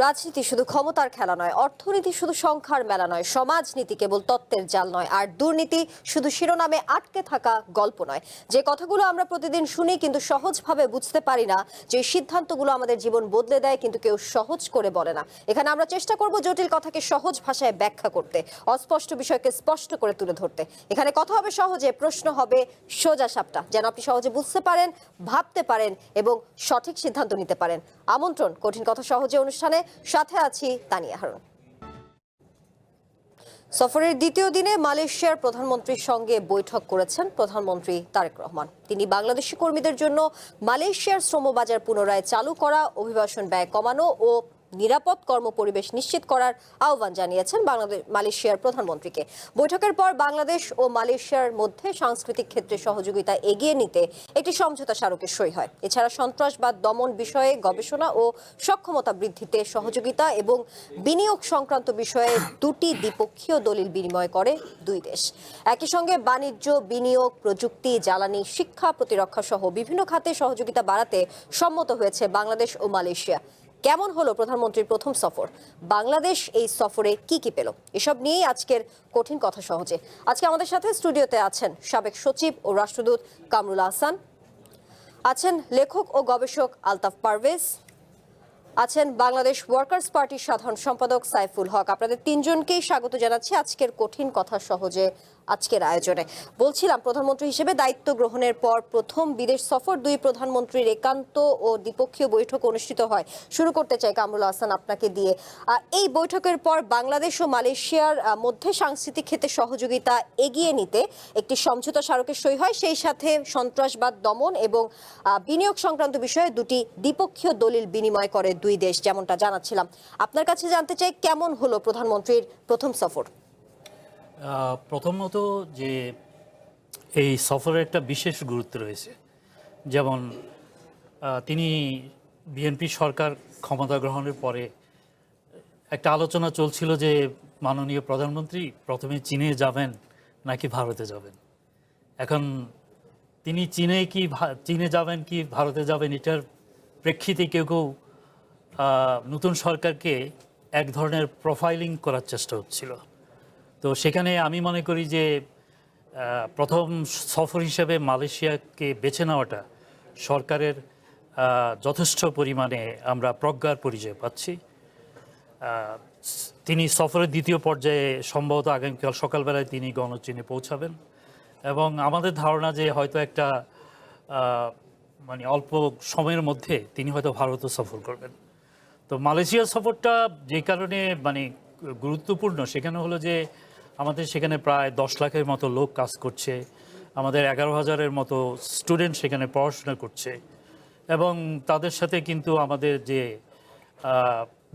রাজনীতি শুধু ক্ষমতার খেলা নয়, অর্থনীতি শুধু সংখ্যার মেলা নয়, সমাজনীতি কেবল তত্ত্বের জাল নয়, আর দুর্নীতি শুধু শিরোনামে আটকে থাকা গল্প নয়। যে কথাগুলো আমরা প্রতিদিন শুনি কিন্তু সহজভাবে বুঝতে পারি না, যে সিদ্ধান্তগুলো আমাদের জীবন বদলে দেয় কিন্তু কেউ সহজ করে বলে না। এখানে আমরা চেষ্টা করব জটিল কথাকে সহজ ভাষায় ব্যাখ্যা করতে, অস্পষ্ট বিষয়কে স্পষ্ট করে তুলে ধরতে। এখানে কথা হবে সহজে, প্রশ্ন হবে সোজা সাপটা, যেন আপনি সহজে বুঝতে পারেন, ভাবতে পারেন এবং সঠিক সিদ্ধান্ত নিতে পারেন। আমন্ত্রণ কঠিন কথা সহজে অনুষ্ঠানে, সাথে আছি তানিয়া হারুন। সফরের দ্বিতীয় দিনে মালয়েশিয়ার প্রধানমন্ত্রীর সঙ্গে বৈঠক করেছেন প্রধানমন্ত্রী তারেক রহমান। তিনি বাংলাদেশি কর্মীদের জন্য মালয়েশিয়ার শ্রমবাজার পুনরায় চালু করা, অভিবাসন ব্যয় কমানো ও নিরাপদ কর্মপরিবেশ নিশ্চিত করার আহ্বান জানিয়েছেন মালয়েশিয়ার প্রধানমন্ত্রীকে। বৈঠকের পর বাংলাদেশ ও মালয়েশিয়ার মধ্যে সাংস্কৃতিক ক্ষেত্রে সহযোগিতা এগিয়ে নিতে একটি সমঝোতা স্মারকে সই হয়। এছাড়া সন্ত্রাসবাদ দমন বিষয়ে গবেষণা ও সক্ষমতা বৃদ্ধিতে সহযোগিতা এবং বিনিয়োগ সংক্রান্ত বিষয়ে দুটি দ্বিপক্ষীয় দলিল বিনিময় করে দুই দেশ। একই সঙ্গে বাণিজ্য, বিনিয়োগ, প্রযুক্তি, জ্বালানি, শিক্ষা, প্রতিরক্ষা সহ বিভিন্ন খাতে সহযোগিতা বাড়াতে সম্মত হয়েছে বাংলাদেশ ও মালয়েশিয়া। কেমন হলো প্রধানমন্ত্রীর প্রথম সফর? বাংলাদেশ এই সফরে কি কি পেল? এসব নিয়েই আজকের কঠিন কথা সহজে। আজকে আমাদের সাথে স্টুডিওতে আছেন সাবেক সচিব ও রাষ্ট্রদূত কামরুল আহসান, আছেন লেখক ও গবেষক আলতাফ পারভেজ, আছেন বাংলাদেশ ওয়ার্কার্স পার্টির সাধারণ সম্পাদক সাইফুল হক। আপনাদের তিনজনকেই স্বাগত জানাচ্ছি আজকের কঠিন কথা সহজে আজকের আয়োজনে। বলছিলাম, প্রধানমন্ত্রী হিসেবে দায়িত্ব গ্রহণের পর প্রথম বিদেশ সফর, দুই প্রধানমন্ত্রীর একান্ত ও দ্বিপক্ষীয় বৈঠক অনুষ্ঠিত হয়। শুরু করতে চাই কামরুল আহসান আপনাকে দিয়ে। এই বৈঠকের পর বাংলাদেশ ও মালয়েশিয়ার মধ্যে সাংস্কৃতিক ক্ষেত্রে সহযোগিতা এগিয়ে নিতে একটি সমঝোতা স্মারকে সই হয়। সেই সাথে সন্ত্রাসবাদ দমন এবং বিনিয়োগ সংক্রান্ত বিষয়ে দুটি দ্বিপক্ষীয় দলিল বিনিময় করে দুই দেশ, যেমনটা জানাচ্ছিলাম। আপনার কাছে জানতে চাই, কেমন হলো প্রধানমন্ত্রীর প্রথম সফর? প্রথমত যে এই সফরের একটা বিশেষ গুরুত্ব রয়েছে। যেমন তিনি বিএনপি সরকার ক্ষমতা গ্রহণের পরে একটা আলোচনা চলছিল যে মাননীয় প্রধানমন্ত্রী প্রথমে চীনে যাবেন নাকি ভারতে যাবেন। এখন তিনি চীনে যাবেন কি ভারতে যাবেন, এটার প্রেক্ষিতে কেউ কেউ নতুন সরকারকে এক ধরনের প্রোফাইলিং করার চেষ্টা হচ্ছিল। তো সেখানে আমি মনে করি যে প্রথম সফর হিসেবে মালয়েশিয়াকে বেছে নেওয়াটা সরকারের যথেষ্ট পরিমাণে আমরা প্রজ্ঞার পরিচয় পাচ্ছি। তিনি সফরের দ্বিতীয় পর্যায়ে সম্ভবত আগামীকাল সকালবেলায় তিনি গণচীনে পৌঁছাবেন এবং আমাদের ধারণা যে হয়তো একটা মানে অল্প সময়ের মধ্যে তিনি হয়তো ভারতও সফর করবেন। তো মালয়েশিয়া সফরটা যে কারণে মানে গুরুত্বপূর্ণ সেখানে হলো যে আমাদের সেখানে প্রায় 10 লাখের মতো লোক কাজ করছে, আমাদের 11,000-এর মতো স্টুডেন্ট সেখানে পড়াশোনা করছে এবং তাদের সাথে কিন্তু আমাদের যে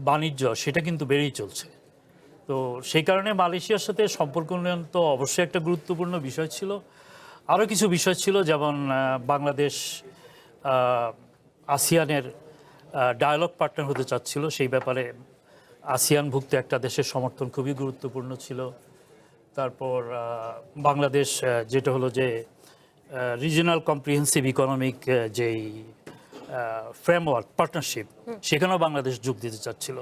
বাণিজ্য সেটা কিন্তু বেড়েই চলছে। তো সেই কারণে মালয়েশিয়ার সাথে সম্পর্ক উন্নয়ন তো অবশ্যই একটা গুরুত্বপূর্ণ বিষয় ছিল। আরও কিছু বিষয় ছিল, যেমন বাংলাদেশ আসিয়ানের ডায়ালগ পার্টনার হতে চাচ্ছিল, সেই ব্যাপারে আসিয়ানভুক্ত একটা দেশের সমর্থন খুবই গুরুত্বপূর্ণ ছিল। তারপর বাংলাদেশ যেটা হলো যে রিজিওনাল কম্প্রিহেন্সিভ ইকোনমিক যেই ফ্রেমওয়ার্ক পার্টনারশিপ, সেখানেও বাংলাদেশ যোগ দিতে চাচ্ছিল।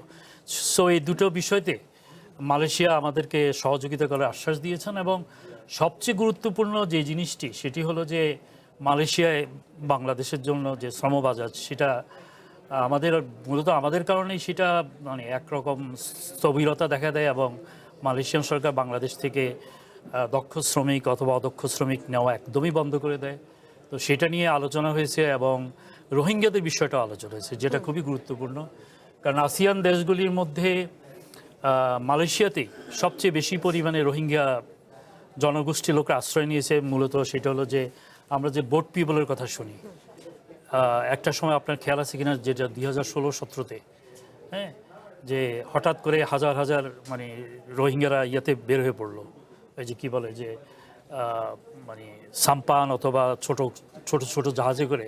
সো এই দুটো বিষয়তে মালয়েশিয়া আমাদেরকে সহযোগিতা করার আশ্বাস দিয়েছেন এবং সবচেয়ে গুরুত্বপূর্ণ যে জিনিসটি সেটি হলো যে মালয়েশিয়ায় বাংলাদেশের জন্য যে শ্রমবাজার, সেটা মূলত আমাদের কারণেই সেটা মানে একরকম স্থবিরতা দেখা দেয় এবং মালয়েশিয়ান সরকার বাংলাদেশ থেকে দক্ষ শ্রমিক অথবা অদক্ষ শ্রমিক নেওয়া একদমই বন্ধ করে দেয়। তো সেটা নিয়ে আলোচনা হয়েছে এবং রোহিঙ্গাদের বিষয়টাও আলোচনা হয়েছে, যেটা খুবই গুরুত্বপূর্ণ। কারণ আসিয়ান দেশগুলির মধ্যে মালয়েশিয়াতেই সবচেয়ে বেশি পরিমাণে রোহিঙ্গা জনগোষ্ঠী লোকরা আশ্রয় নিয়েছে। মূলত সেটা হলো যে আমরা যে বোট পিপলের কথা শুনি, একটা সময় আপনার খেয়াল আছে কিনা, যেটা 2016-17-তে, হ্যাঁ, যে হঠাৎ করে হাজার হাজার মানে রোহিঙ্গারা ইয়াতে বের হয়ে পড়লো, এই যে কী বলে যে মানে সাম্পান অথবা ছোট ছোট ছোট জাহাজে করে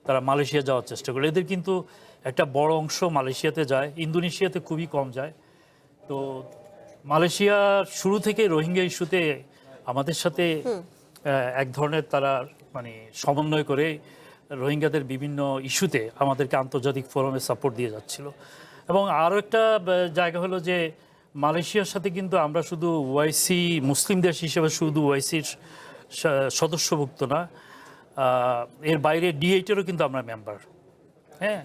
তারা মালয়েশিয়া যাওয়ার চেষ্টা করে। এদের কিন্তু একটা বড় অংশ মালয়েশিয়াতে যায়, ইন্দোনেশিয়াতে খুবই কম যায়। তো মালয়েশিয়া শুরু থেকে রোহিঙ্গা ইস্যুতে আমাদের সাথে এক ধরনের তারা মানে সমন্বয় করে রোহিঙ্গাদের বিভিন্ন ইস্যুতে আমাদেরকে আন্তর্জাতিক ফোরামে সাপোর্ট দিয়ে যাচ্ছিল এবং আরও একটা জায়গা হলো যে মালয়েশিয়ার সাথে কিন্তু আমরা শুধু ওআইসি মুসলিম দেশ হিসেবে শুধু ওআইসির সদস্যভুক্ত না, এর বাইরে D8-এরও কিন্তু আমরা মেম্বার। হ্যাঁ,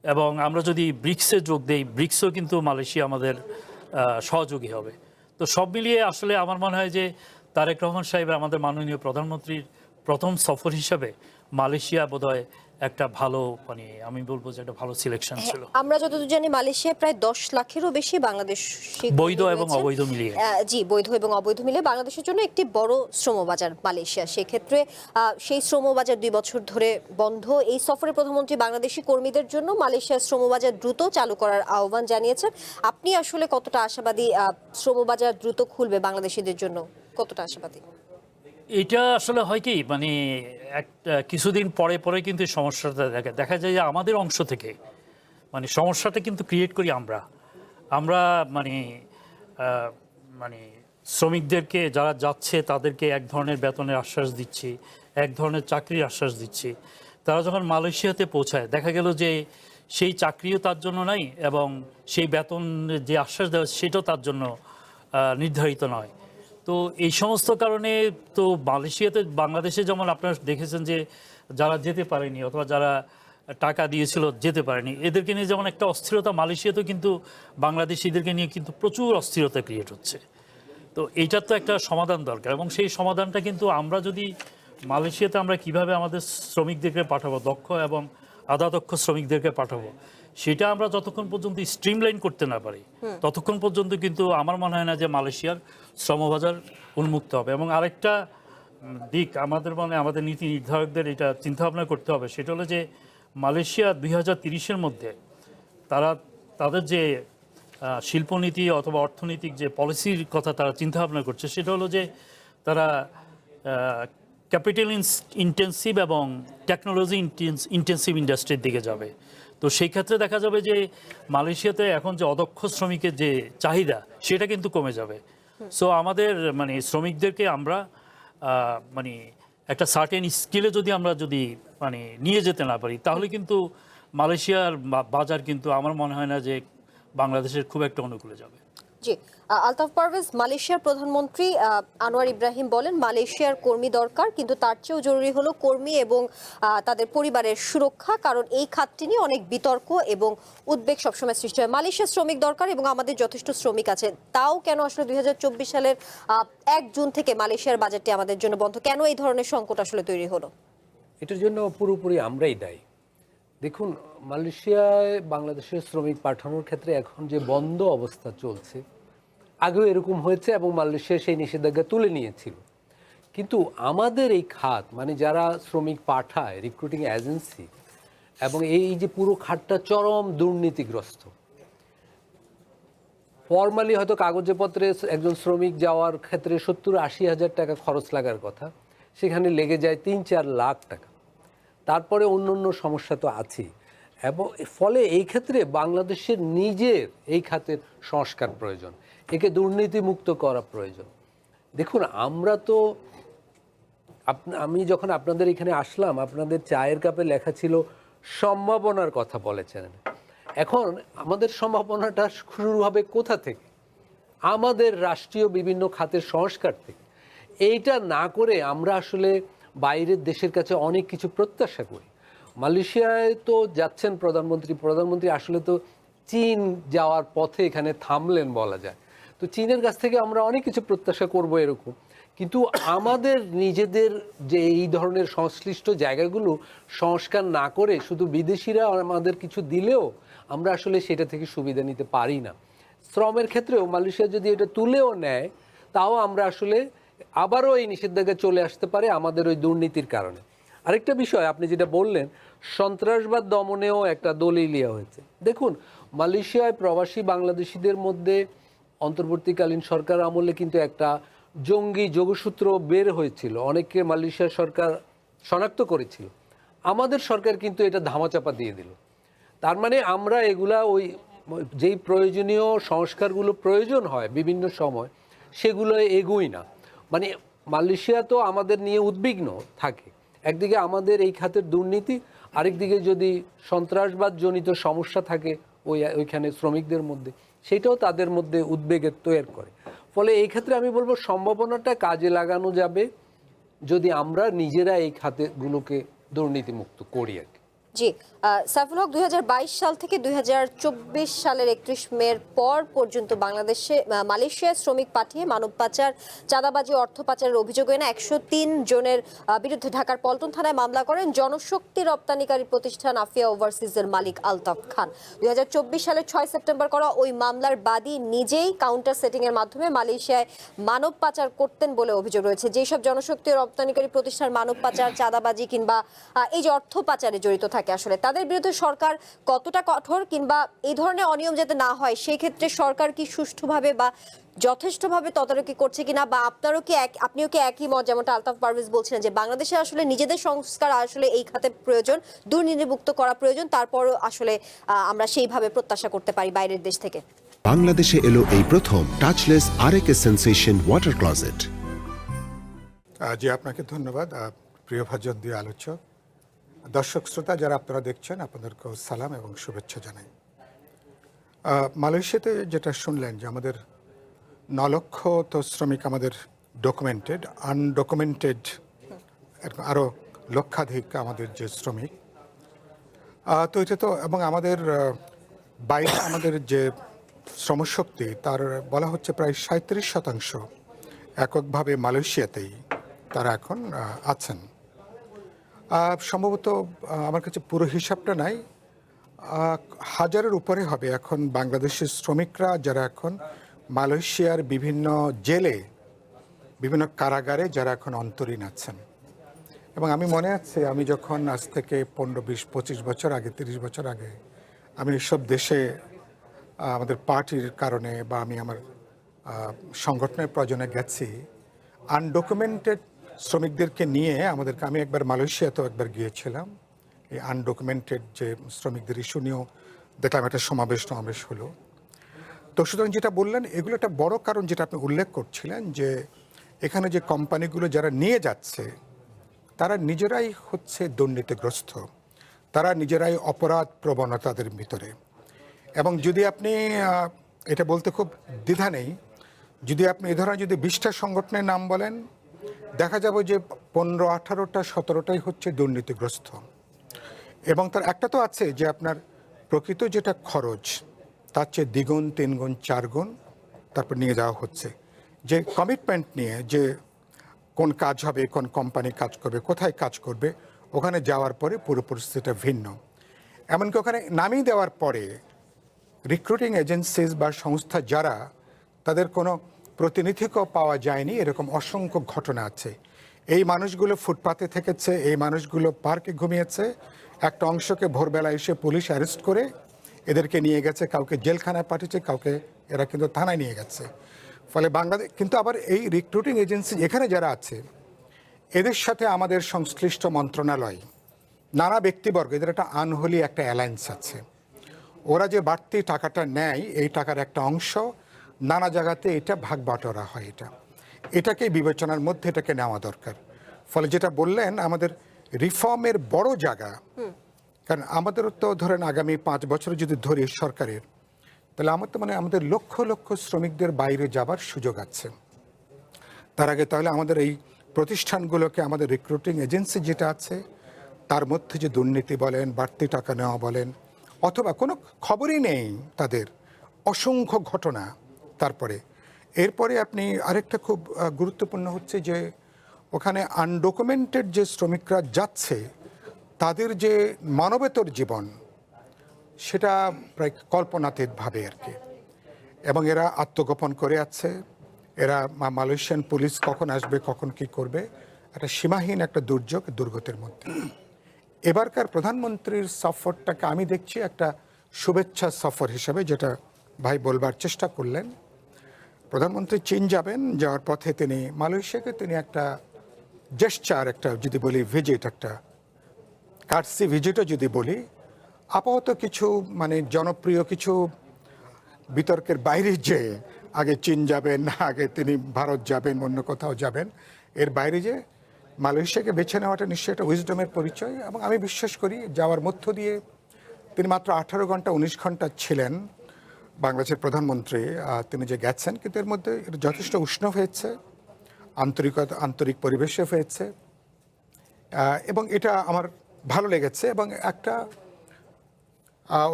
এবং আমরা যদি ব্রিক্সে যোগ দেই, ব্রিক্সও কিন্তু মালয়েশিয়া আমাদের সহযোগী হবে। তো সব মিলিয়ে আসলে আমার মনে হয় যে তারেক রহমান সাহেব আমাদের মাননীয় প্রধানমন্ত্রীর প্রথম সফর হিসাবে মালয়েশিয়া বোধহয় একটা ভালো, মানে আমি বলবো যে একটা ভালো সিলেকশন ছিল। আমরা যতদূর জানি মালয়েশিয়ায় প্রায় 10 লাখেরও বেশি বাংলাদেশি বৈধ এবং অবৈধ মিলিয়ে। জি, বৈধ এবং অবৈধ মিলিয়ে বাংলাদেশের জন্য একটি বড় শ্রমবাজার মালয়েশিয়া। সেক্ষেত্রে সেই শ্রমবাজার 2 বছর ধরে বন্ধ। এই সফরে প্রধানমন্ত্রী বাংলাদেশি কর্মীদের জন্য মালয়েশিয়ার শ্রমবাজার দ্রুত চালু করার আহ্বান জানিয়েছেন। আপনি আসলে কতটা আশাবাদী শ্রমবাজার দ্রুত খুলবে বাংলাদেশিদের জন্য, কতটা আশাবাদী? এটা আসলে হয় কি, মানে কিছুদিন পরে পরে কিন্তু সমস্যাটা দেখা যায় যে আমাদের অংশ থেকে মানে সমস্যাটা কিন্তু ক্রিয়েট করি আমরা মানে মানে শ্রমিকদেরকে যারা যাচ্ছে তাদেরকে এক ধরনের বেতনের আশ্বাস দিচ্ছি, এক ধরনের চাকরির আশ্বাস দিচ্ছি। তারা যখন মালয়েশিয়াতে পৌঁছায় দেখা গেল যে সেই চাকরিও তার জন্য নাই এবং সেই বেতন যে আশ্বাস দেওয়া সেটাও তার জন্য নির্ধারিত নয়। তো এই সমস্ত কারণে তো মালয়েশিয়াতে, বাংলাদেশে যেমন আপনারা দেখেছেন যে যারা যেতে পারেনি অথবা যারা টাকা দিয়েছিল যেতে পারেনি, এদেরকে নিয়ে যেমন একটা অস্থিরতা, মালয়েশিয়াতেও কিন্তু বাংলাদেশিদেরকে নিয়ে কিন্তু প্রচুর অস্থিরতা ক্রিয়েট হচ্ছে। তো এইটার তো একটা সমাধান দরকার এবং সেই সমাধানটা কিন্তু আমরা যদি মালয়েশিয়াতে আমরা কিভাবে আমাদের শ্রমিকদেরকে পাঠাবো, দক্ষ এবং আধাদক্ষ শ্রমিকদেরকে পাঠাবো, সেটা আমরা যতক্ষণ পর্যন্ত স্ট্রিমলাইন করতে না পারি ততক্ষণ পর্যন্ত কিন্তু আমার মনে হয় না যে মালয়েশিয়ার শ্রমবাজার উন্মুক্ত হবে। এবং আরেকটা দিক আমাদের নীতি নির্ধারকদের এটা চিন্তাভাবনা করতে হবে, সেটা হলো যে মালয়েশিয়া 2030-এর মধ্যে তাদের যে শিল্পনীতি অথবা অর্থনৈতিক যে পলিসির কথা তারা চিন্তাভাবনা করছে, সেটা হলো যে তারা ক্যাপিটাল ইন্টেন্সিভ এবং টেকনোলজি ইন্টেন্সিভ ইন্ডাস্ট্রির দিকে যাবে। তো সেই ক্ষেত্রে দেখা যাবে যে মালয়েশিয়াতে এখন যে অদক্ষ শ্রমিকের যে চাহিদা সেটা কিন্তু কমে যাবে। সো আমাদের মানে শ্রমিকদেরকে আমরা মানে একটা সার্টেন স্কিলে আমরা যদি মানে নিয়ে যেতে না পারি, তাহলে কিন্তু মালয়েশিয়ার বাজার কিন্তু আমার মনে হয় না যে বাংলাদেশের খুব একটা অনুকূলে যাবে। জি, আলতাফ পারভেজ, মালয়েশিয়ার প্রধানমন্ত্রী আনোয়ার ইব্রাহিম বলেন মালয়েশিয়ার কর্মী দরকার, কিন্তু তার চেয়েও জরুরি হলো কর্মী এবং তাদের পরিবারের সুরক্ষা, কারণ এই খাতটি নিয়ে অনেক বিতর্ক এবং উদ্বেগ সবসময় সৃষ্টি হয়। মালয়েশিয়ার শ্রমিক দরকার এবং আমাদের যথেষ্ট শ্রমিক আছে, তাও কেন আসলে 2024 সালের 1 জুন থেকে মালয়েশিয়ার বাজেটটি আমাদের জন্য বন্ধ? কেন এই ধরনের সংকট আসলে তৈরি হলো? এটার জন্য পুরোপুরি আমরাই দায়ী। দেখুন, মালয়েশিয়ায় বাংলাদেশের শ্রমিক পাঠানোর ক্ষেত্রে এখন যে বন্ধ অবস্থা চলছে, আগেও এরকম হয়েছে এবং মালয়েশিয়া সেই নিষেধাজ্ঞা তুলে নিয়েছিল। কিন্তু আমাদের এই খাত, মানে যারা শ্রমিক পাঠায়, রিক্রুটিং এজেন্সি, এবং এই যে পুরো খাতটা চরম দুর্নীতিগ্রস্ত। ফর্মালি হয়তো কাগজে পত্রে একজন শ্রমিক যাওয়ার ক্ষেত্রে 70-80 হাজার টাকা খরচ লাগার কথা, সেখানে লেগে যায় 3-4 লাখ টাকা। তারপরে অন্য অন্য সমস্যা তো আছেই। এবং ফলে এই ক্ষেত্রে বাংলাদেশের নিজের এই খাতের সংস্কার প্রয়োজন, একে দুর্নীতিমুক্ত করা প্রয়োজন। দেখুন, আমরা তো আমি যখন আপনাদের এখানে আসলাম, আপনাদের চায়ের কাপে লেখা ছিল সম্ভাবনার কথা বলেছেন। এখন আমাদের সম্ভাবনাটা শুরু হবে কোথা থেকে? আমাদের রাষ্ট্রীয় বিভিন্ন খাতের সংস্কার থেকে। এইটা না করে আমরা আসলে বাইরের দেশের কাছে অনেক কিছু প্রত্যাশা করি। মালয়েশিয়ায় তো যাচ্ছেন প্রধানমন্ত্রী আসলে তো চীন যাওয়ার পথে এখানে থামলেন বলা যায়। তো চীনের কাছ থেকে আমরা অনেক কিছু প্রত্যাশা করব এরকম, কিন্তু আমাদের নিজেদের যে এই ধরনের সংশ্লিষ্ট জায়গাগুলো সংস্কার না করে শুধু বিদেশিরা আমাদের কিছু দিলেও আমরা আসলে সেটা থেকে সুবিধা নিতে পারি না। শ্রমের ক্ষেত্রেও মালয়েশিয়া যদি এটা তুলেও নেয়, তাও আমরা আসলে আবারও এই নিষেধাজ্ঞা চলে আসতে পারে আমাদের ওই দুর্নীতির কারণে। আরেকটা বিষয় আপনি যেটা বললেন, সন্ত্রাসবাদ দমনেও একটা দলিল দেওয়া হয়েছে। দেখুন, মালয়েশিয়ায় প্রবাসী বাংলাদেশিদের মধ্যে অন্তর্বর্তীকালীন সরকার আমলে কিন্তু একটা জঙ্গি যোগসূত্র বের হয়েছিল, অনেককে মালয়েশিয়া সরকার শনাক্ত করেছিল। আমাদের সরকার কিন্তু এটা ধামাচাপা দিয়ে দিল। তার মানে আমরা এগুলা ওই যেই প্রয়োজনীয় সংস্কারগুলো প্রয়োজন হয় বিভিন্ন সময়, সেগুলো এগোই না। মানে মালয়েশিয়া তো আমাদের নিয়ে উদ্বিগ্ন থাকে, একদিকে আমাদের এই খাতের দুর্নীতি, আরেকদিকে যদি সন্ত্রাসবাদ জনিত সমস্যা থাকে ওইখানে শ্রমিকদের মধ্যে, সেটাও তাদের মধ্যে উদ্বেগের তৈরি করে। ফলে এই ক্ষেত্রে আমি বলবো সম্ভাবনাটা কাজে লাগানো যাবে যদি আমরা নিজেরা এই খাতগুলোকে দুর্নীতিমুক্ত করি আর কি। জি, সাইফুল হক, 2022 সাল থেকে 2024 সালের 31 মের পর পর্যন্ত বাংলাদেশে মালয়েশিয়ায় শ্রমিক পাঠিয়ে মানব পাচার, চাঁদাবাজি, অর্থ পাচারের অভিযোগ এনে 103 জনের বিরুদ্ধে ঢাকার পল্টন থানায় মামলা করেন জনশক্তি রপ্তানিকারী প্রতিষ্ঠান আফিয়া ওভারসিজের মালিক আলতাফ খান। 2024 সালের 6 সেপ্টেম্বর করা ওই মামলার বাদী নিজেই কাউন্টার সেটিং এর মাধ্যমে মালয়েশিয়ায় মানব পাচার করতেন বলে অভিযোগ রয়েছে। যেসব জনশক্তি রপ্তানিকারী প্রতিষ্ঠান মানব পাচার, চাঁদাবাজি কিংবা এই যে অর্থ পাচারে জড়িত থাকে, আসলে তাদের বিরুদ্ধে সরকার কতটা কঠোর, কিংবা এই ধরনের অনিয়ম যাতে না হয় সেই ক্ষেত্রে সরকার কি সুষ্ঠুভাবে বা যথেষ্টভাবে তদারকি করছে কিনা, বা আপনিও কি একই মত যেমনটা আলতাফ পারভেজ বলছিলেন যে বাংলাদেশে আসলে নিজেদের সংস্কার আসলে এই খাতে প্রয়োজন, দুর্নীতিমুক্ত করা প্রয়োজন, তারপরও আসলে আমরা সেইভাবে প্রত্যাশা করতে পারি বাইরের দেশ থেকে? বাংলাদেশে এলো এই প্রথম touchless RAK sensation water closet. জি, আপনাকে ধন্যবাদ প্রিয় ভাজন দিয়ে আলোচক, দর্শক শ্রোতা যারা আপনারা দেখছেন, আপনাদেরকেও সালাম এবং শুভেচ্ছা জানাই। মালয়েশিয়াতে যেটা শুনলেন যে আমাদের 9 লক্ষ তো শ্রমিক আমাদের ডকুমেন্টেড, আনডকুমেন্টেড আরও লক্ষাধিক আমাদের যে শ্রমিক, তো এটা তো, এবং আমাদের বাইরে আমাদের যে শ্রমশক্তি তার বলা হচ্ছে প্রায় 37% এককভাবে মালয়েশিয়াতেই তারা এখন আছেন। সম্ভবত আমার কাছে পুরো হিসাবটা নাই, 1000-এর উপরে হবে এখন বাংলাদেশের শ্রমিকরা যারা এখন মালয়েশিয়ার বিভিন্ন জেলে, বিভিন্ন কারাগারে যারা এখন অন্তরীণ আছেন। এবং আমি মনে আছে আমি যখন আজ থেকে 15, 20, 25 বছর আগে, 30 বছর আগে আমি এসব দেশে আমাদের পার্টির কারণে বা আমি আমার সংগঠনের প্রয়োজনে গেছি, আনডকুমেন্টেড শ্রমিকদেরকে নিয়ে আমি একবার মালয়েশিয়াতেও একবার গিয়েছিলাম। এই আনডকুমেন্টেড যে শ্রমিকদের ইস্যু নিয়েও দেখলাম একটা সমাবেশ হলো। তো সুতরাং যেটা বললেন এগুলো একটা বড় কারণ, যেটা আপনি উল্লেখ করছিলেন যে এখানে যে কোম্পানিগুলো যারা নিয়ে যাচ্ছে তারা নিজেরাই হচ্ছে দুর্নীতিগ্রস্ত, তারা নিজেরাই অপরাধ প্রবণতাদের ভিতরে। এবং যদি আপনি এটা বলতে খুব দ্বিধা নেই, যদি আপনি এ ধরনের যদি 20টা সংগঠনের নাম বলেন, দেখা যাবে যে 15, 18টা, 17টাই হচ্ছে দুর্নীতিগ্রস্ত। এবং তার একটা তো আছে যে আপনার প্রকৃত যেটা খরচ তার চেয়ে 2 গুণ, 3 গুণ, 4 গুণ তারপর নিয়ে যাওয়া হচ্ছে। যে কমিটমেন্ট নিয়ে যে কোন কাজ হবে, কোন কোম্পানি কাজ করবে, কোথায় কাজ করবে, ওখানে যাওয়ার পরে পুরো পরিস্থিতিটা ভিন্ন। এমনকি ওখানে নামিয়ে দেওয়ার পরে রিক্রুটিং এজেন্সিজ বা সংস্থা যারা, তাদের কোনো প্রতিনিধিকেও পাওয়া যায়নি, এরকম অসংখ্য ঘটনা আছে। এই মানুষগুলো ফুটপাতে থেকেছে, এই মানুষগুলো পার্কে ঘুমিয়েছে, একটা অংশকে ভোরবেলা এসে পুলিশ অ্যারেস্ট করে এদেরকে নিয়ে গেছে, কাউকে জেলখানায় পাঠিয়েছে, কাউকে এরা কিন্তু থানায় নিয়ে গেছে। ফলে বাংলাদেশ কিন্তু আবার এই রিক্রুটিং এজেন্সি এখানে যারা আছে এদের সাথে আমাদের সংশ্লিষ্ট মন্ত্রণালয়, নানা ব্যক্তিবর্গ, এদের একটা আনহোলি একটা অ্যালায়েন্স আছে। ওরা যে বাড়তি টাকাটা নেয়, এই টাকার একটা অংশ নানা জায়গাতে এটা ভাগ বাটোয়ারা হয়। এটাকে বিবেচনার মধ্যে এটাকে নেওয়া দরকার। ফলে যেটা বললেন আমাদের রিফর্মের বড় জায়গা, কারণ আমাদেরও তো ধরেন আগামী 5 বছর যদি ধরি সরকারের, তাহলে আমার তো আমাদের লক্ষ লক্ষ শ্রমিকদের বাইরে যাবার সুযোগ আছে। তার আগে তাহলে আমাদের এই প্রতিষ্ঠানগুলোকে, আমাদের রিক্রুটিং এজেন্সি যেটা আছে তার মধ্যে যে দুর্নীতি বলেন, বাড়তি টাকা নেওয়া বলেন, অথবা কোনো খবরই নেই তাদের, অসংখ্য ঘটনা। তারপরে এরপরে আপনি আরেকটা খুব গুরুত্বপূর্ণ হচ্ছে যে ওখানে আনডকুমেন্টেড যে শ্রমিকরা যাচ্ছে তাদের যে মানবেতর জীবন, সেটা প্রায় কল্পনাতীতভাবে আর কি। এবং এরা আত্মগোপন করে আছে, এরা মালয়েশিয়ান পুলিশ কখন আসবে, কখন কি করবে, একটা সীমাহীন একটা দুর্গতের মধ্যে। এবারকার প্রধানমন্ত্রীর সফরটাকে আমি দেখছি একটা শুভেচ্ছা সফর হিসাবে, যেটা ভাই বলবার চেষ্টা করলেন। প্রধানমন্ত্রী চীন যাবেন, যাওয়ার পথে তিনি মালয়েশিয়াকে তিনি একটা জেস্চার, একটা যদি বলি ভিজিট, একটা কার্সি ভিজিটও যদি বলি, আপাতত কিছু জনপ্রিয় কিছু বিতর্কের বাইরে, যে আগে চীন যাবেন, আগে তিনি ভারত যাবেন, অন্য কোথাও যাবেন, এর বাইরে যে মালয়েশিয়াকে বেছে নেওয়াটা নিশ্চয়ই একটা উইজডমের পরিচয়। এবং আমি বিশ্বাস করি যাওয়ার মধ্য দিয়ে তিনি মাত্র 18 ঘন্টা 19 ঘন্টা ছিলেন বাংলাদেশের প্রধানমন্ত্রী। তিনি যে গেছেন, কিন্তু এর মধ্যে এটা যথেষ্ট উষ্ণ হয়েছে, আন্তরিক পরিবেশে হয়েছে, এবং এটা আমার ভালো লেগেছে। এবং একটা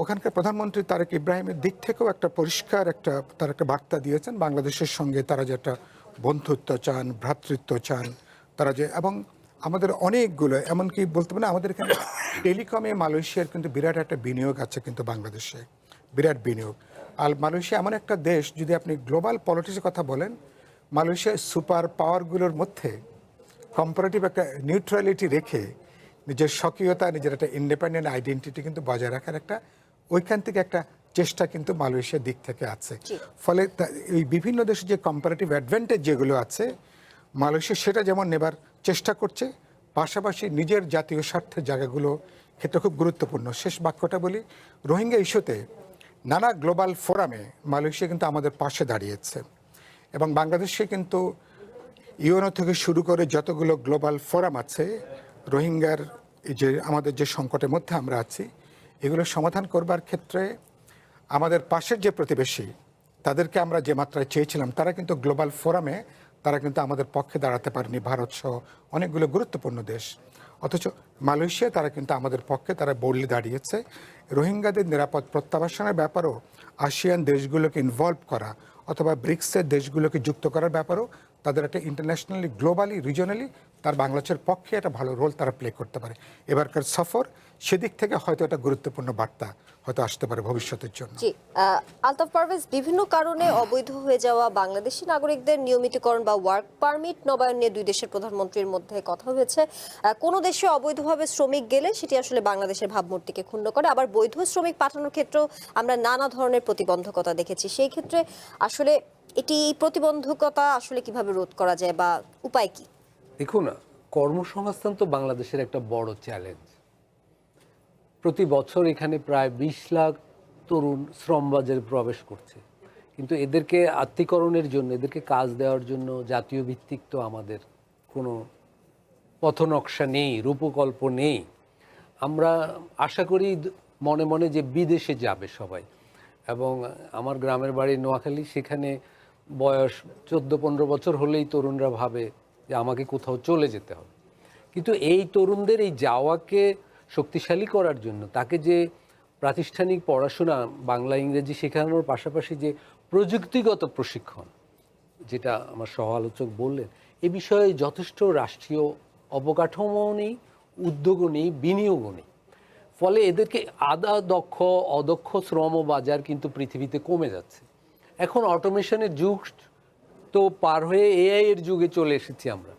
ওখানকার প্রধানমন্ত্রী তারেক ইব্রাহিমের দিক থেকেও একটা পরিষ্কার তার একটা বার্তা দিয়েছেন বাংলাদেশের সঙ্গে তারা যে একটা বন্ধুত্ব চান, ভ্রাতৃত্ব চান তারা যে, এবং আমাদের অনেকগুলো, এমনকি বলতে পারেন আমাদের এখানে টেলিকমে মালয়েশিয়ার কিন্তু বিরাট একটা বিনিয়োগ আছে কিন্তু বাংলাদেশে, বিরাট বিনিয়োগ। আর মালয়েশিয়া এমন একটা দেশ, যদি আপনি গ্লোবাল পলিটিক্সের কথা বলেন, মালয়েশিয়ার সুপার পাওয়ারগুলোর মধ্যে কম্পারেটিভ একটা নিউট্রালিটি রেখে নিজের স্বকীয়তা, নিজের একটা ইন্ডিপেন্ডেন্ট আইডেন্টিটি কিন্তু বজায় রাখার একটা ঐকান্তিক একটা চেষ্টা কিন্তু মালয়েশিয়ার দিক থেকে আছে। ফলে এই বিভিন্ন দেশের যে কম্পারেটিভ অ্যাডভান্টেজ যেগুলো আছে, মালয়েশিয়া সেটা যেমন নেবার চেষ্টা করছে, পাশাপাশি নিজের জাতীয় স্বার্থের জায়গাগুলো ক্ষেত্রে খুব গুরুত্বপূর্ণ। শেষ বাক্যটা বলি, রোহিঙ্গা ইস্যুতে নানা গ্লোবাল ফোরামে মালয়েশিয়া কিন্তু আমাদের পাশে দাঁড়িয়েছে, এবং বাংলাদেশে কিন্তু ইউএনও থেকে শুরু করে যতগুলো গ্লোবাল ফোরাম আছে, রোহিঙ্গার যে আমাদের যে সংকটের মধ্যে আমরা আছি, এগুলো সমাধান করবার ক্ষেত্রে আমাদের পাশের যে প্রতিবেশী, তাদেরকে আমরা যে মাত্রায় চেয়েছিলাম, তারা কিন্তু গ্লোবাল ফোরামে তারা কিন্তু আমাদের পক্ষে দাঁড়াতে পারেনি, ভারত সহ অনেকগুলো গুরুত্বপূর্ণ দেশ। অথচ মালয়েশিয়া তারা কিন্তু আমাদের পক্ষে তারা বললে দাঁড়িয়েছে। রোহিঙ্গাদের নিরাপদ প্রত্যাবাসনের ব্যাপারেও আসিয়ান দেশগুলোকে ইনভলভ করা অথবা ব্রিক্সের দেশগুলোকে যুক্ত করার ব্যাপারেও তাদের একটা ইন্টারন্যাশনালি, গ্লোবালি, রিজনালি তার বাংলাদেশের পক্ষে একটা ভালো রোল তারা প্লে করতে পারে। এবারকার সফর সেদিক থেকে হয়তো একটা গুরুত্বপূর্ণ বার্তা হয়তো আসতে পারে ভবিষ্যতের জন্য। জি, আলতাফ পারভেজ, বিভিন্ন কারণে অবৈধ হয়ে যাওয়া বাংলাদেশি নাগরিকদের নিয়মিতকরণ বা ওয়ার্ক পারমিট নবায়ন নিয়ে দুই দেশের প্রধানমন্ত্রীর মধ্যে কথা হয়েছে। কোনো দেশে অবৈধভাবে শ্রমিক গেলে সেটি আসলে বাংলাদেশের ভাবমূর্তিকে ক্ষুণ্ণ করে, আবার বৈধ শ্রমিক পাঠানোর ক্ষেত্রেও আমরা নানা ধরনের প্রতিবন্ধকতা দেখেছি। সেই ক্ষেত্রে আসলে এই প্রতিবন্ধকতা আসলে কিভাবে রোধ করা যায় বা উপায় কি? দেখুন, কর্মসংস্থান তো বাংলাদেশের একটা বড় চ্যালেঞ্জ। প্রতি বছর এখানে প্রায় 20 লাখ তরুণ শ্রমবাজারে প্রবেশ করছে, কিন্তু এদেরকে আত্মীকরণের জন্য, এদেরকে কাজ দেওয়ার জন্য জাতীয় ভিত্তিক তো আমাদের কোনো পথনকশা নেই, রূপকল্প নেই। আমরা আশা করি মনে মনে যে বিদেশে যাবে সবাই, এবং আমার গ্রামের বাড়ি নোয়াখালী, সেখানে বয়স 14-15 বছর হলেই তরুণরা ভাবে যে আমাকে কোথাও চলে যেতে হবে। কিন্তু এই তরুণদের এই যাওয়াকে শক্তিশালী করার জন্য তাকে যে প্রাতিষ্ঠানিক পড়াশোনা, বাংলা ইংরেজি শেখানোর পাশাপাশি যে প্রযুক্তিগত প্রশিক্ষণ, যেটা আমার সহ আলোচক বললেন, এ বিষয়ে যথেষ্ট রাষ্ট্রীয় অবকাঠামো নেই, উদ্যোগও নেই, বিনিয়োগও নেই। ফলে এদেরকে আধা দক্ষ, অদক্ষ শ্রম বাজার কিন্তু পৃথিবীতে কমে যাচ্ছে। এখন অটোমেশনের যুগ তো পার হয়ে এআই এর যুগে চলে এসেছি আমরা।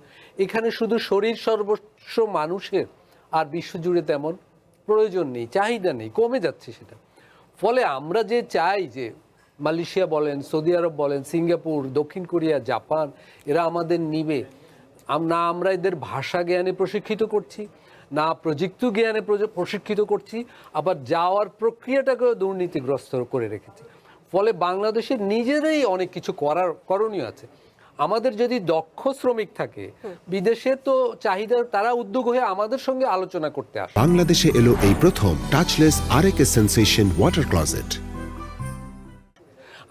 এখানে শুধু শরীর সর্বস্ব মানুষের আর বিশ্বজুড়ে তেমন প্রয়োজন নেই, চাহিদা নেই, কমে যাচ্ছে সেটা। ফলে আমরা যে চাই যে মালয়েশিয়া বলেন, সৌদি আরব বলেন, সিঙ্গাপুর, দক্ষিণ কোরিয়া, জাপান, এরা আমাদের নিবে, না আমরা এদের ভাষা জ্ঞানে প্রশিক্ষিত করছি, না প্রযুক্তি জ্ঞানে প্রশিক্ষিত করছি, আবার যাওয়ার প্রক্রিয়াটাকেও দুর্নীতিগ্রস্ত করে রেখেছি। ফলে বাংলাদেশের নিজেরাই অনেক কিছু করণীয় আছে। আমাদের যদি দক্ষ শ্রমিক থাকে, বিদেশে তো চাহিদা, তারা উদ্যোগ হয়ে আমাদের সঙ্গে আলোচনা করতে আসে। বাংলাদেশে এলো এই প্রথম touchless RAK sensation water closet.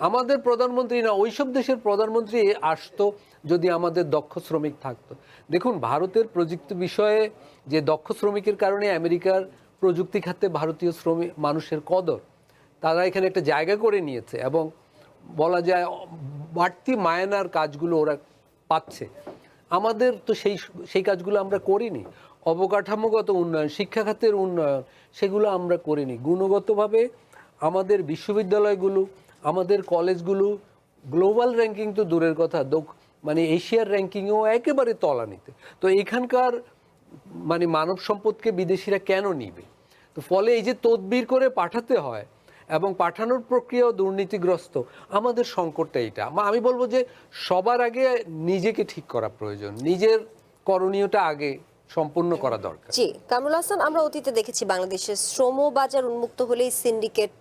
আমাদের প্রধানমন্ত্রী না, ওইসব দেশের প্রধানমন্ত্রী আসতো যদি আমাদের দক্ষ শ্রমিক থাকতো। দেখুন, ভারতের প্রযুক্তি বিষয়ে যে দক্ষ শ্রমিকের কারণে আমেরিকার প্রযুক্তি খাতে ভারতীয় শ্রমিক মানুষের কদর, তারা এখানে একটা জায়গা করে নিয়েছে, এবং বলা যায় বাড়তি মায়নার কাজগুলো ওরা পাচ্ছে। আমাদের তো সেই কাজগুলো আমরা করিনি। অবকাঠামোগত উন্নয়ন, শিক্ষা খাতের উন্নয়ন, সেগুলো আমরা করিনি। গুণগতভাবে আমাদের বিশ্ববিদ্যালয়গুলো, আমাদের কলেজগুলো গ্লোবাল র্যাঙ্কিং তো দূরের কথা, মানে এশিয়ার র্যাঙ্কিংয়েও একেবারে তলানিতে। তো এখানকার মানে মানব সম্পদকে বিদেশিরা কেন নিবে? তো ফলে এই যে তদবির করে পাঠাতে হয় এবং পাঠানোর প্রক্রিয়াও দুর্নীতিগ্রস্ত, আমাদের সংকটটা এটা। আমি বলবো যে সবার আগে নিজেকে ঠিক করা প্রয়োজন, নিজের করণীয়টা আগে সম্পূর্ণ করা দরকার। জি, কামরুল হাসান, আমরা অতীতে দেখেছি বাংলাদেশের শ্রম বাজার উন্মুক্ত হলেই সিন্ডিকেট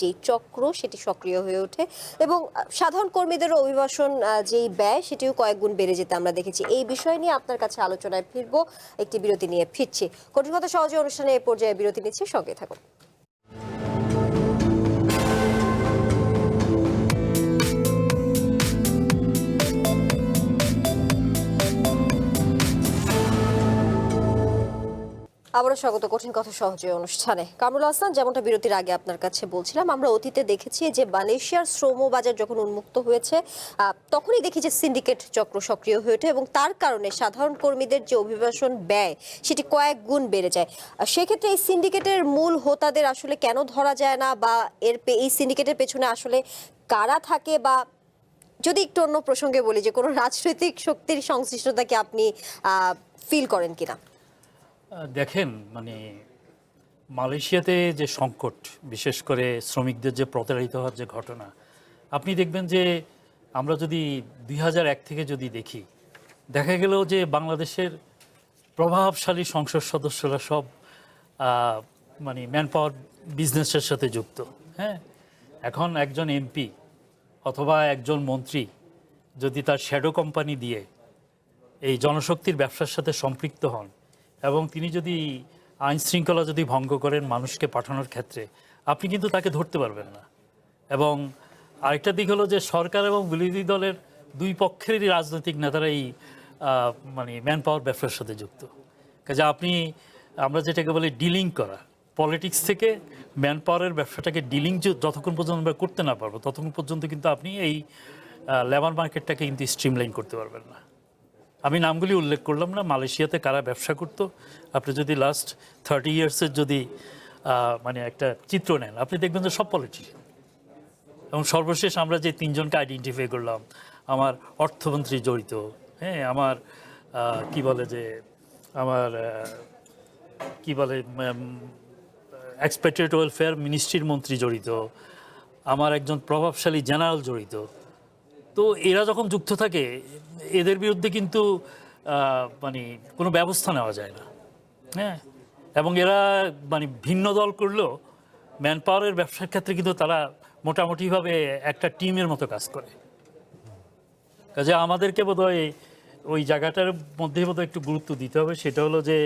যে চক্র সেটি সক্রিয় হয়ে ওঠে, এবং সাধারণ কর্মীদের অভিবাসন যেই ব্যয় সেটিও কয়েক গুণ বেড়ে যেতে আমরা দেখেছি। এই বিষয় নিয়ে আপনার কাছে আলোচনায় ফিরবো, একটি বিরতি নিয়ে ফিরছি। কঠিন কথা সহজে অনুষ্ঠানে এ পর্যায়ে বিরতি নিচ্ছি, সঙ্গে থাকুন। আবারও স্বাগত কঠিন কথা সহজে অনুষ্ঠানে। কামরুল হাসান, যেমনটা বিরতির আগে আপনার কাছে বলছিলাম, আমরা অতীতে দেখেছি যে মালয়েশিয়ার শ্রম বাজার যখন উন্মুক্ত হয়েছে তখনই দেখি যে সিন্ডিকেট চক্র সক্রিয় হয়ে ওঠে এবং তার কারণে সাধারণ কর্মীদের যে অভিবাসন ব্যয় সেটি কয়েক গুণ বেড়ে যায়। সেক্ষেত্রে এই সিন্ডিকেটের মূল হোতাদের আসলে কেন ধরা যায় না, বা এই সিন্ডিকেটের পেছনে আসলে কারা থাকে, বা যদি একটু অন্য প্রসঙ্গে বলি যে কোনো রাজনৈতিক শক্তির সংশ্লিষ্টতা কি আপনি ফিল করেন কিনা? দেখেন, মানে মালয়েশিয়াতে যে সংকট, বিশেষ করে শ্রমিকদের যে প্রতারিত হওয়ার যে ঘটনা, আপনি দেখবেন যে আমরা যদি 2001 থেকে যদি দেখি, দেখা গেল যে বাংলাদেশের প্রভাবশালী সংসদ সদস্যরা সব মানে ম্যান পাওয়ার বিজনেসের সাথে যুক্ত। হ্যাঁ, এখন একজন এমপি অথবা একজন মন্ত্রী যদি তার শ্যাডো কোম্পানি দিয়ে এই জনশক্তির ব্যবসার সাথে সম্পৃক্ত হন এবং তিনি যদি আইন শৃঙ্খলা যদি ভঙ্গ করেন মানুষকে পাঠানোর ক্ষেত্রে, আপনি কিন্তু তাকে ধরতে পারবেন না। এবং আরেকটা দিক হলো যে সরকার এবং বিরোধী দলের দুই পক্ষেরই রাজনৈতিক নেতারা এই মানে ম্যান পাওয়ার ব্যবসার সাথে যুক্ত। কাজে আমরা যেটাকে বলি ডিলিং করা, পলিটিক্স থেকে ম্যান পাওয়ারের ব্যবসাটাকে ডিলিং যতক্ষণ পর্যন্ত আমরা করতে না পারবো ততক্ষণ পর্যন্ত কিন্তু আপনি এই লেবার মার্কেটটাকে কিন্তু স্ট্রিমলাইন করতে পারবেন না। আমি নামগুলি উল্লেখ করলাম না, মালয়েশিয়াতে কারা ব্যবসা করতো, আপনি যদি লাস্ট 30 ইয়ার্সের যদি মানে একটা চিত্র নেন, আপনি দেখবেন যে সব পলিটিশিয়ান। এবং সর্বশেষ আমরা যে 3 জনকে আইডেন্টিফাই করলাম, আমার অর্থমন্ত্রী জড়িত, হ্যাঁ, আমার এক্সপেক্টেড ওয়েলফেয়ার মিনিস্ট্রির মন্ত্রী জড়িত, আমার একজন প্রভাবশালী জেনারেল জড়িত। তো এরা যখন যুক্ত থাকে এদের বিরুদ্ধে কিন্তু মানে কোনো ব্যবস্থা নেওয়া যায় না। হ্যাঁ, এবং এরা মানে ভিন্ন দল করলেও ম্যান পাওয়ারের ব্যবসার ক্ষেত্রে কিন্তু তারা মোটামুটিভাবে একটা টিমের মতো কাজ করে। কাজে আমাদেরকে বোধহয় ওই জায়গাটার মধ্যে বোধহয় একটু গুরুত্ব দিতে হবে। সেটা হলো যে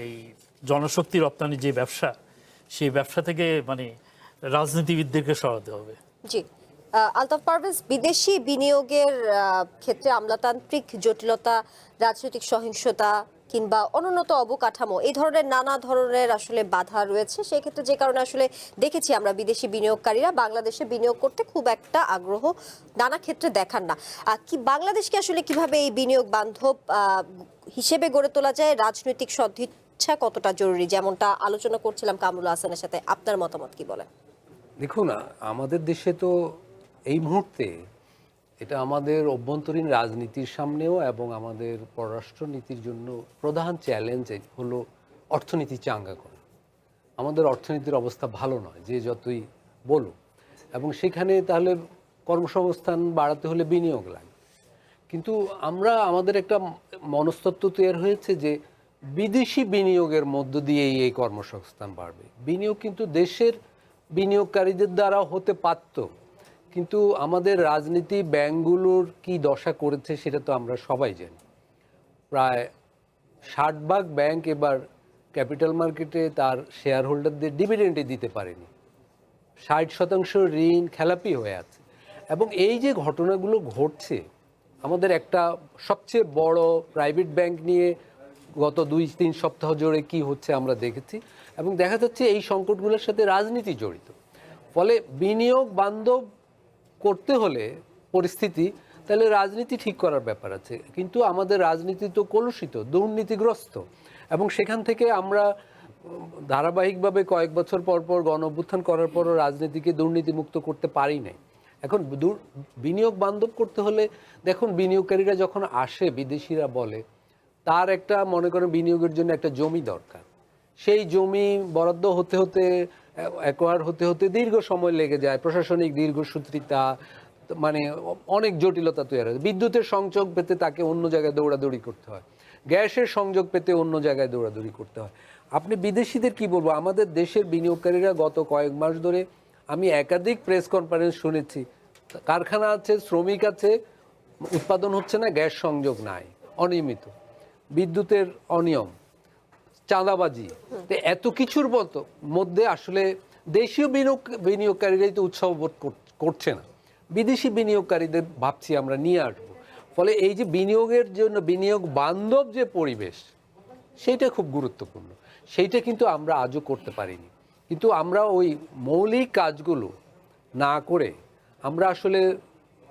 এই জনশক্তি রপ্তানির যে ব্যবসা, সেই ব্যবসা থেকে মানে রাজনীতিবিদদেরকে সরাতে হবে। জি, আলতাফ পারভেজ, বিদেশি বিনিয়োগের ক্ষেত্রে আমলাতান্ত্রিক জটিলতা, রাজনৈতিক সহিংসতা কিংবা অনুন্নত অবকাঠামো, এই ধরনের নানা ধরনের আসলে বাধা রয়েছে। সেক্ষেত্রে যে কারণে আসলে দেখেছি আমরা বিদেশি বিনিয়োগকারীরা বাংলাদেশে বিনিয়োগ করতে খুব একটা আগ্রহ নানা ক্ষেত্রে দেখান না। কি বাংলাদেশকে আসলে কিভাবে এই বিনিয়োগ বান্ধব হিসেবে গড়ে তোলা যায়? রাজনৈতিক সদিচ্ছা কতটা জরুরি, যেমনটা আলোচনা করছিলাম কামরুল হাসানের সাথে, আপনার মতামত কি বলেন? দেখুন, আমাদের দেশে তো এই মুহূর্তে এটা আমাদের অভ্যন্তরীণ রাজনীতির সামনেও এবং আমাদের পররাষ্ট্র নীতির জন্য প্রধান চ্যালেঞ্জ হলো অর্থনীতি চাঙ্গা করা। আমাদের অর্থনীতির অবস্থা ভালো নয়, যে যতই বলুক, এবং সেখানে তাহলে কর্মসংস্থান বাড়াতে হলে বিনিয়োগ লাগে। কিন্তু আমাদের একটা মনস্তত্ত্ব তৈরি হয়েছে যে বিদেশি বিনিয়োগের মধ্য দিয়েই এই কর্মসংস্থান বাড়বে। বিনিয়োগ কিন্তু দেশের বিনিয়োগকারীদের দ্বারা হতে পারত, কিন্তু আমাদের রাজনীতি ব্যাংকগুলোর কি দশা করেছে সেটা তো আমরা সবাই জানি। প্রায় 60 ভাগ ব্যাংক এবার ক্যাপিটাল মার্কেটে তার শেয়ার হোল্ডারদের ডিভিডেন্ডে দিতে পারেনি। 60% ঋণ খেলাপি হয়ে আছে। এবং এই যে ঘটনাগুলো ঘটছে, আমাদের একটা সবচেয়ে বড় প্রাইভেট ব্যাংক নিয়ে গত 2-3 সপ্তাহ জুড়ে কি হচ্ছে আমরা দেখেছি, এবং দেখা যাচ্ছে এই সংকটগুলোর সাথে রাজনীতি জড়িত। ফলে বিনিয়োগ বান্ধব করতে হলে পরিস্থিতি, তাহলে রাজনীতি ঠিক করার ব্যাপার আছে। কিন্তু আমাদের রাজনীতি তো কলুষিত, দুর্নীতিগ্রস্ত, এবং সেখান থেকে আমরা ধারাবাহিকভাবে কয়েক বছর পর পর গণ-অভ্যুত্থান করার পরও রাজনীতিকে দুর্নীতিমুক্ত করতে পারি নাই। এখন বিনিয়োগ বান্ধব করতে হলে দেখুন, বিনিয়োগকারীরা যখন আসে, বিদেশিরা বলে তার একটা, মনে করেন বিনিয়োগের জন্য একটা জমি দরকার। সেই জমি বরাদ্দ হতে হতে, অ্যাকোয়ার হতে হতে দীর্ঘ সময় লেগে যায়, প্রশাসনিক দীর্ঘসূত্রিতা, মানে অনেক জটিলতা তৈরি হয়। বিদ্যুতের সংযোগ পেতে তাকে অন্য জায়গায় দৌড়াদৌড়ি করতে হয়, গ্যাসের সংযোগ পেতে অন্য জায়গায় দৌড়াদৌড়ি করতে হয়। আপনি বিদেশিদের কি বলবো, আমাদের দেশের বিনিয়োগকারীরা গত কয়েক মাস ধরে আমি একাধিক প্রেস কনফারেন্স শুনেছি, কারখানা আছে, শ্রমিক আছে, উৎপাদন হচ্ছে না, গ্যাস সংযোগ নাই, অনিয়মিত বিদ্যুতের অনিয়ম, চাঁদাবাজি, এত কিছুর মধ্যে আসলে দেশীয় বিনিয়োগকারীরাই তো উৎসাহ বোধ করছে না। বিদেশি বিনিয়োগকারীদের ভাবছি আমরা নিয়ে আসবো। ফলে এই যে বিনিয়োগের জন্য বিনিয়োগ বান্ধব যে পরিবেশ, সেইটা খুব গুরুত্বপূর্ণ। সেইটা কিন্তু আমরা আজও করতে পারিনি। কিন্তু আমরা ওই মৌলিক কাজগুলো না করে আমরা আসলে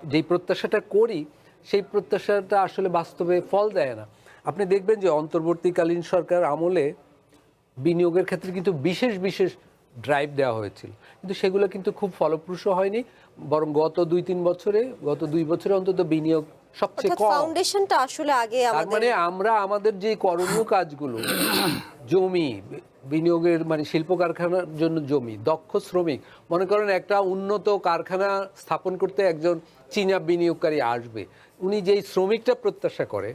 যেই প্রত্যাশাটা করি সেই প্রত্যাশাটা আসলে বাস্তবে ফল দেয় না। আপনি দেখবেন যে অন্তর্বর্তীকালীন সরকার আমলে বিনিয়োগের ক্ষেত্রে কিন্তু বিশেষ বিশেষ ড্রাইভ দেওয়া হয়েছিল, কিন্তু সেগুলো কিন্তু খুব ফলপ্রসূ হয়নি। বরং গত 2 বছরে অন্তত বিনিয়োগ সবচেয়ে অর্থাৎ কম। ফাউন্ডেশনটা আসলে আগে তার আমাদের মানে আমরা আমাদের যে করণীয় কাজগুলো, জমি বিনিয়োগের মানে শিল্প কারখানার জন্য জমি, দক্ষ শ্রমিক, মনে করেন একটা উন্নত কারখানা স্থাপন করতে একজন চীনা বিনিয়োগকারী আসবে, উনি যেই শ্রমিকটা প্রত্যাশা করে,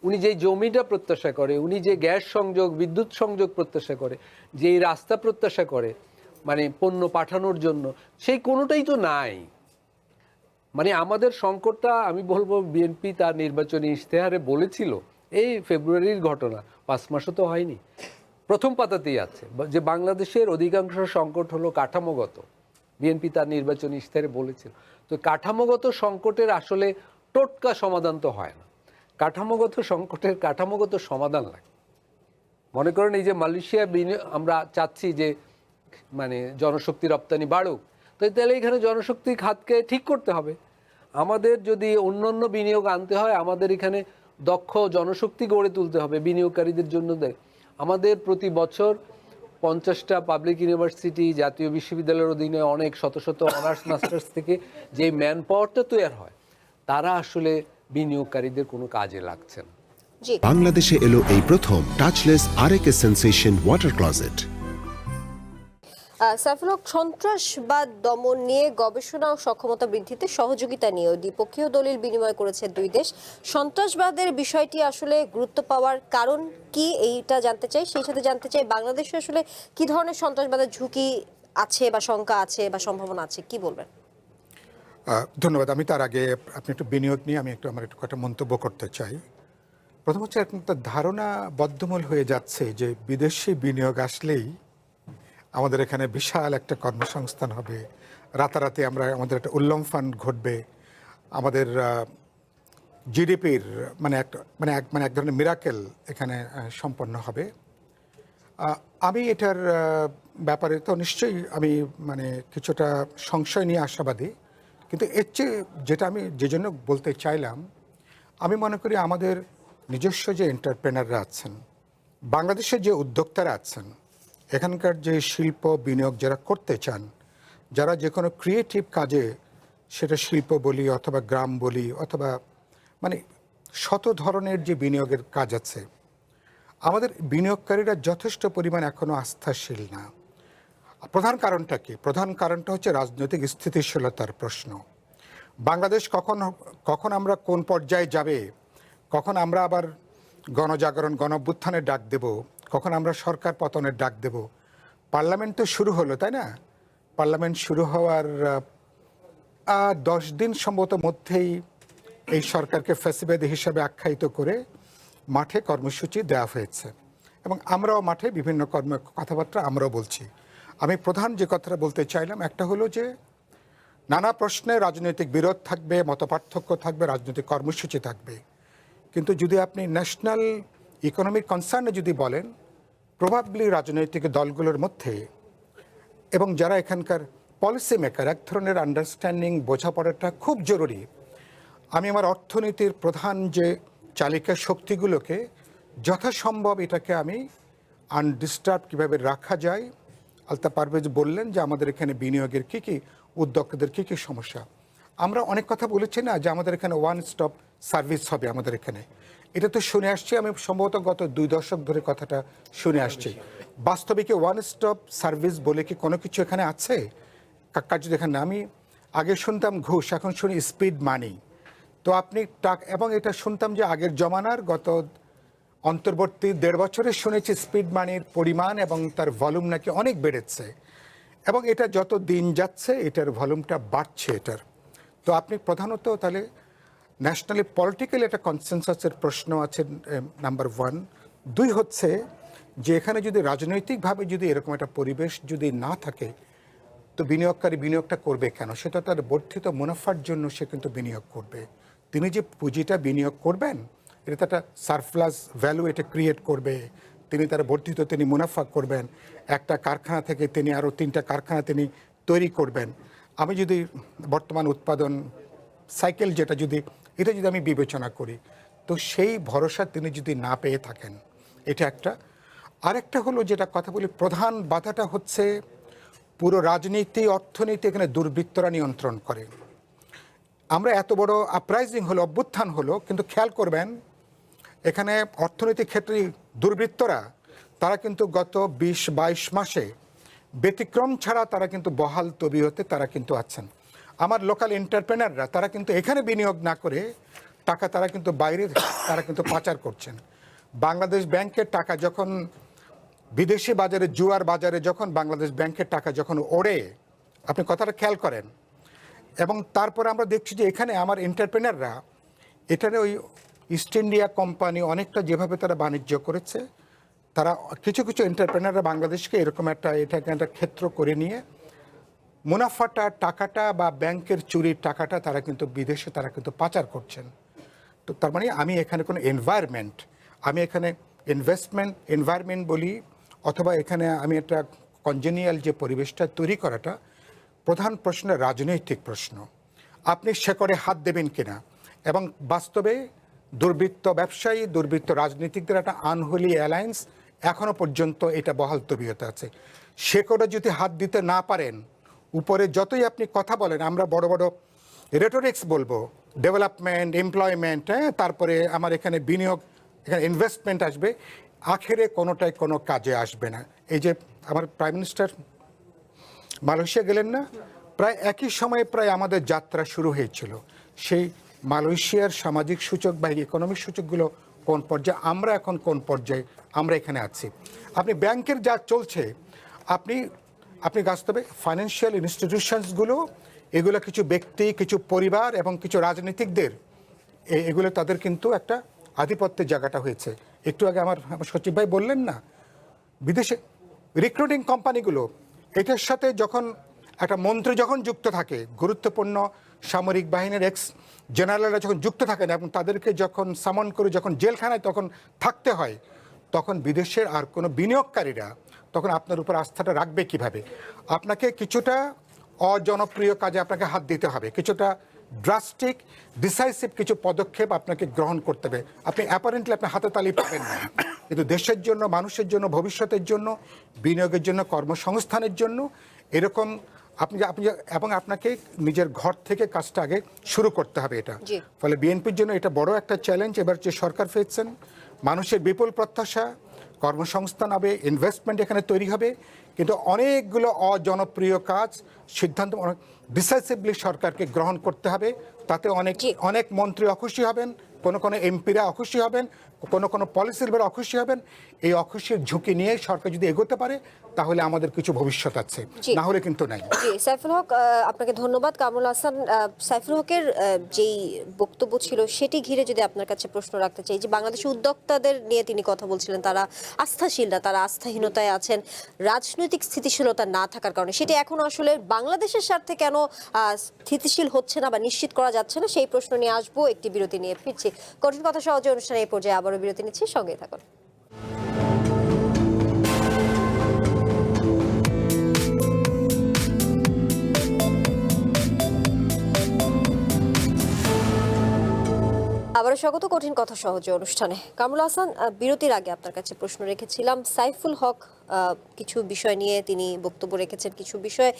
উনি যেই জমিটা প্রত্যাশা করে, উনি যে গ্যাস সংযোগ বিদ্যুৎ সংযোগ প্রত্যাশা করে, যেই রাস্তা প্রত্যাশা করে মানে পণ্য পাঠানোর জন্য, সেই কোনোটাই তো নাই। মানে আমাদের সংকটটা আমি বলবো বিএনপি তার নির্বাচনী ইশতেহারে বলেছিল, এই ফেব্রুয়ারির ঘটনা 5 মাসও তো হয়নি, প্রথম পাতাতেই আছে যে বাংলাদেশের অধিকাংশ সংকট হলো কাঠামোগত। বিএনপি তার নির্বাচনী ইশতেহারে বলেছিল। তো কাঠামোগত সংকটের আসলে টোটকা সমাধান তো হয় না, কাঠামোগত সংকটের কাঠামোগত সমাধান লাগে। মনে করেন এই যে মালয়েশিয়া আমরা চাচ্ছি যে মানে জনশক্তি রপ্তানি বাড়ুক, তো তাহলে এখানে জনশক্তি খাতকে ঠিক করতে হবে। আমাদের যদি অন্যান্য বিনিয়োগ আনতে হয়, আমাদের এখানে দক্ষ জনশক্তি গড়ে তুলতে হবে বিনিয়োগকারীদের জন্য। আমাদের প্রতি বছর 50টা পাবলিক ইউনিভার্সিটি, জাতীয় বিশ্ববিদ্যালয়ের অধীনে অনেক শত শত অনার্স মাস্টার্স থেকে যে ম্যান পাওয়ারটা তৈরি হয়, তারা আসলে বিনিয়োগকারীদের কোনো কাজে লাগছে না। জি বাংলাদেশে এলো এই প্রথম touchless RAK sensation water closet. Saiful Haque, সন্ত্রাসবাদ দমন নিয়ে গবেষণা ও সক্ষমতা বৃদ্ধিতে সহযোগিতা নিয়েও দ্বিপক্ষীয় দলিল বিনিময় করেছে দুই দেশ। সন্ত্রাসবাদের বিষয়টি আসলে গুরুত্ব পাওয়ার কারণ কি, এইটা জানতে চাই। সেই সাথে জানতে চাই বাংলাদেশে আসলে কি ধরনের সন্ত্রাসবাদের ঝুঁকি আছে বা শঙ্কা আছে বা সম্ভাবনা আছে, কি বলবেন? ধন্যবাদ। আমি তার আগে আপনি একটু বিনিয়োগ নিয়ে আমি আমার একটু কটা মন্তব্য করতে চাই। প্রথম হচ্ছে একটা ধারণা বদ্ধমূল হয়ে যাচ্ছে যে বিদেশি বিনিয়োগ আসলেই আমাদের এখানে বিশাল একটা কর্মসংস্থান হবে, রাতারাতি আমাদের একটা উল্লম্ফন ঘটবে, আমাদের জিডিপির এক ধরনের মিরাকেল এখানে সম্পন্ন হবে। আমি এটার ব্যাপারে তো নিশ্চয়ই আমি কিছুটা সংশয় নিয়ে আশাবাদী, কিন্তু এর চেয়ে যেটা আমি যে জন্য বলতে চাইলাম, আমি মনে করি আমাদের নিজস্ব যে এন্টারপ্রেনাররা আছেন, বাংলাদেশের যে উদ্যোক্তারা আছেন, এখানকার যে শিল্প বিনিয়োগ যারা করতে চান, যারা যে কোনো ক্রিয়েটিভ কাজে, সেটা শিল্প বলি অথবা গ্রাম বলি অথবা শত ধরনের যে বিনিয়োগের কাজ আছে, আমাদের বিনিয়োগকারীরা যথেষ্ট পরিমাণ এখনও আস্থাশীল না। প্রধান কারণটা কি? প্রধান কারণটা হচ্ছে রাজনৈতিক স্থিতিশীলতার প্রশ্ন। বাংলাদেশ কখন আমরা কোন পর্যায়ে যাবে, কখন আমরা আবার গণজাগরণ গণঅভ্যুত্থানের ডাক দেব, কখন আমরা সরকার পতনের ডাক দেব। পার্লামেন্ট তো শুরু হলো, তাই না? পার্লামেন্ট শুরু হওয়ার 10 দিন সম্ভবত মধ্যেই এই সরকারকে ফ্যাসিবাদী হিসাবে আখ্যায়িত করে মাঠে কর্মসূচি দেওয়া হয়েছে, এবং আমরাও মাঠে বিভিন্ন কথাবার্তা আমরাও বলছি। আমি প্রধান যে কথাটা বলতে চাইলাম, একটা হলো যে নানা প্রশ্নে রাজনৈতিক বিরোধ থাকবে, মতপার্থক্য থাকবে, রাজনৈতিক কর্মসূচি থাকবে, কিন্তু যদি আপনি ন্যাশনাল ইকোনমিক কনসার্নে যদি বলেন, প্রবাবলি রাজনৈতিক দলগুলোর মধ্যে এবং যারা এখানকার পলিসি মেকার, এক ধরনের আন্ডারস্ট্যান্ডিং, বোঝাপড়াটা খুব জরুরি। আমি আমার অর্থনীতির প্রধান যে চালিকা শক্তিগুলোকে যথাসম্ভব এটাকে আমি আনডিস্টার্ব কীভাবে রাখা যায়। আলতাফ পারভেজ বললেন যে আমাদের এখানে বিনিয়োগের কী কী, উদ্যোক্তাদের কী কী সমস্যা। আমরা অনেক কথা বলেছি না যে আমাদের এখানে ওয়ান স্টপ সার্ভিস হবে আমাদের এখানে, এটা তো শুনে আসছি, আমি সম্ভবত গত 2 দশক ধরে কথাটা শুনে আসছি। বাস্তবে কি ওয়ান স্টপ সার্ভিস বলে কি কোনো কিছু এখানে আছে? কাজ এখানে আমি আগে শুনতাম ঘুষ, এখন শুনি স্পিড মানি। তো আপনি এবং এটা শুনতাম যে আগের জমানার গত অন্তর্বর্তী 1.5 বছরে শুনেছি স্পিড মানির পরিমাণ এবং তার ভলিউম নাকি অনেক বেড়েছে, এবং এটা যত দিন যাচ্ছে এটার ভলিউমটা বাড়ছে এটার। তো আপনি প্রধানত তাহলে ন্যাশনালি পলিটিক্যালি একটা কনসেনসাসের প্রশ্ন আছে, নাম্বার 1। 2 হচ্ছে যে এখানে যদি রাজনৈতিকভাবে যদি এরকম একটা পরিবেশ যদি না থাকে, তো বিনিয়োগকারী বিনিয়োগটা করবে কেন? সেটা তার বর্ধিত মুনাফার জন্য সে কিন্তু বিনিয়োগ করবে। তিনি যে পুঁজিটা বিনিয়োগ করবেন, এটা একটা সারপ্লাস ভ্যালু এটা ক্রিয়েট করবে, তিনি তার বর্ধিত তিনি মুনাফা করবেন, একটা কারখানা থেকে তিনি আরও 3টা কারখানা তিনি তৈরি করবেন। আমি যদি বর্তমান উৎপাদন সাইকেল যেটা এটা যদি আমি বিবেচনা করি, তো সেই ভরসা তিনি যদি না পেয়ে থাকেন, এটা একটা। আরেকটা হলো যেটা কথা বলি, প্রধান বাধাটা হচ্ছে পুরো রাজনীতি অর্থনীতি এখানে দুর্বৃত্তরা নিয়ন্ত্রণ করে। আমরা এত বড় আপরাইজিং হলো, অভ্যুত্থান হলো, কিন্তু খেয়াল করবেন এখানে অর্থনৈতিক ক্ষেত্রে দুর্বৃত্তরা তারা কিন্তু গত 20-22 মাসে ব্যতিক্রম ছাড়া তারা কিন্তু বহাল তবিয়তে তারা কিন্তু আছেন। আমার লোকাল এন্টারপ্রেনাররা তারা কিন্তু এখানে বিনিয়োগ না করে টাকা তারা কিন্তু বাইরে তারা কিন্তু পাচার করছেন। বাংলাদেশ ব্যাংকের টাকা যখন বিদেশি বাজারে, জুয়ার বাজারে যখন বাংলাদেশ ব্যাংকের টাকা যখন ওড়ে, আপনি কথাটা খেয়াল করেন। এবং তারপরে আমরা দেখছি যে এখানে আমার এন্টারপ্রেনাররা এটারে ওই ইস্ট ইন্ডিয়া কোম্পানি অনেকটা যেভাবে তারা বাণিজ্য করেছে, তারা কিছু কিছু এন্টারপ্রেনাররা বাংলাদেশকে এরকম এটাকে একটা ক্ষেত্র করে নিয়ে মুনাফাটা, টাকাটা বা ব্যাংকের চুরির টাকাটা তারা কিন্তু বিদেশে তারা কিন্তু পাচার করছেন। তো তার মানে আমি এখানে কোনো এনভায়রনমেন্ট, আমি এখানে এনভায়রনমেন্ট বলি, অথবা এখানে আমি একটা কনজেনিয়াল যে পরিবেশটা তৈরি করাটা, প্রধান প্রশ্ন রাজনৈতিক প্রশ্ন। আপনি শেকড়ে হাত দেবেন কিনা, এবং বাস্তবে দুর্বৃত্ত ব্যবসায়ী, দুর্বৃত্ত রাজনীতিকদের একটা আনহোলি অ্যালায়েন্স এখনও পর্যন্ত এটা বহাল তবিয়তে আছে। শেকড়ে যদি হাত দিতে না পারেন, উপরে যতই আপনি কথা বলেন, আমরা বড় বড় রেটোরিক্স বলবো, ডেভেলপমেন্ট, এমপ্লয়মেন্ট, তারপরে আমার এখানে বিনিয়োগ, এখানে ইনভেস্টমেন্ট আসবে, আখেরে কোনোটাই কোনো কাজে আসবে না। এই যে আমার প্রাইম মিনিস্টার মালয়েশিয়া গেলেন না, প্রায় একই সময়ে প্রায় আমাদের যাত্রা শুরু হয়েছিল। সেই মালয়েশিয়ার সামাজিক সূচক বা ইকোনমিক সূচকগুলো কোন পর্যায়ে, আমরা এখন কোন পর্যায়ে আমরা এখানে আছি। আপনি ব্যাংকের যা চলছে, আপনি বাস্তবে ফাইন্যান্সিয়াল ইনস্টিটিউশনসগুলো, এগুলো কিছু ব্যক্তি, কিছু পরিবার এবং কিছু রাজনীতিকদের এগুলো তাদের কিন্তু একটা আধিপত্যের জায়গাটা হয়েছে। একটু আগে আমার সচিব ভাই বললেন না, বিদেশে রিক্রুটিং কোম্পানিগুলো, এটার সাথে যখন একটা মন্ত্রী যখন যুক্ত থাকে, গুরুত্বপূর্ণ সামরিক বাহিনীর এক্স জেনারেলরা যখন যুক্ত থাকেন এবং তাদেরকে যখন সামন করে যখন জেলখানায় তখন থাকতে হয়, তখন বিদেশের আর কোনো বিনিয়োগকারীরা তখন আপনার উপর আস্থাটা রাখবে কিভাবে? আপনাকে কিছুটা অজনপ্রিয় কাজে আপনাকে হাত দিতে হবে, কিছুটা ড্রাস্টিক ডিসাইসিভ কিছু পদক্ষেপ আপনাকে গ্রহণ করতে হবে। আপনি অ্যাপারেন্টলি আপনি হাতে তালি পাবেন না, কিন্তু দেশের জন্য, মানুষের জন্য, ভবিষ্যতের জন্য, বিনিয়োগের জন্য, কর্মসংস্থানের জন্য এরকম আপনি এবং আপনাকে নিজের ঘর থেকে কাজটা আগে শুরু করতে হবে এটা। ফলে বিএনপির জন্য এটা বড় একটা চ্যালেঞ্জ। এবার যে সরকার ফেলছেন, মানুষের বিপুল প্রত্যাশা, কর্মসংস্থান হবে, ইনভেস্টমেন্ট এখানে তৈরি হবে, কিন্তু অনেকগুলো অজনপ্রিয় কাজ, সিদ্ধান্ত ডিসাইসিভলি সরকারকে গ্রহণ করতে হবে। তাতে অনেক মন্ত্রী অখুশি হবেন, কোনো এমপিরা অখুশি হবেন, কোনো পলিসির অখুশি হবেন। এই অখুশির ঝুঁকি নিয়ে সরকার যদি এগোতে পারে, তাহলে আমাদের কিছু ভবিষ্যৎ আছে, না হলে কিন্তু নাই। সাইফুল হক, আপনাকে ধন্যবাদ। কামরুল হাসান, সাইফুল হকের যেই বক্তব্য ছিল সেটি ঘিরে যদি আপনার কাছে প্রশ্ন রাখতে চাই, যে বাংলাদেশের উদ্যোক্তাদের নিয়ে তিনি কথা বলছিলেন, তারা আস্থাশীল না, তারা আস্থাহীনতায় আছেন রাজনৈতিক স্থিতিশীলতা না থাকার কারণে। সেটি এখন আসলে বাংলাদেশের স্বার্থে কেন স্থিতিশীল হচ্ছে না বা নিশ্চিত করা যাচ্ছে না, সেই প্রশ্ন নিয়ে আসবো। একটি বিরতি নিয়ে ফিরছি। কঠিন কথা সহজে অনুষ্ঠানে এই পর্যায়ে আবারও বিরতি নিচ্ছি, সঙ্গে থাকুন। আবারও স্বাগত কঠিন কথা সহজে অনুষ্ঠানে। কামরুল হাসান, বিরতির আগে আপনার কাছে প্রশ্ন রেখেছিলাম, সাইফুল হক কিছু বিষয় নিয়ে তিনি বক্তব্য রেখেছেন, কিছু বিষয়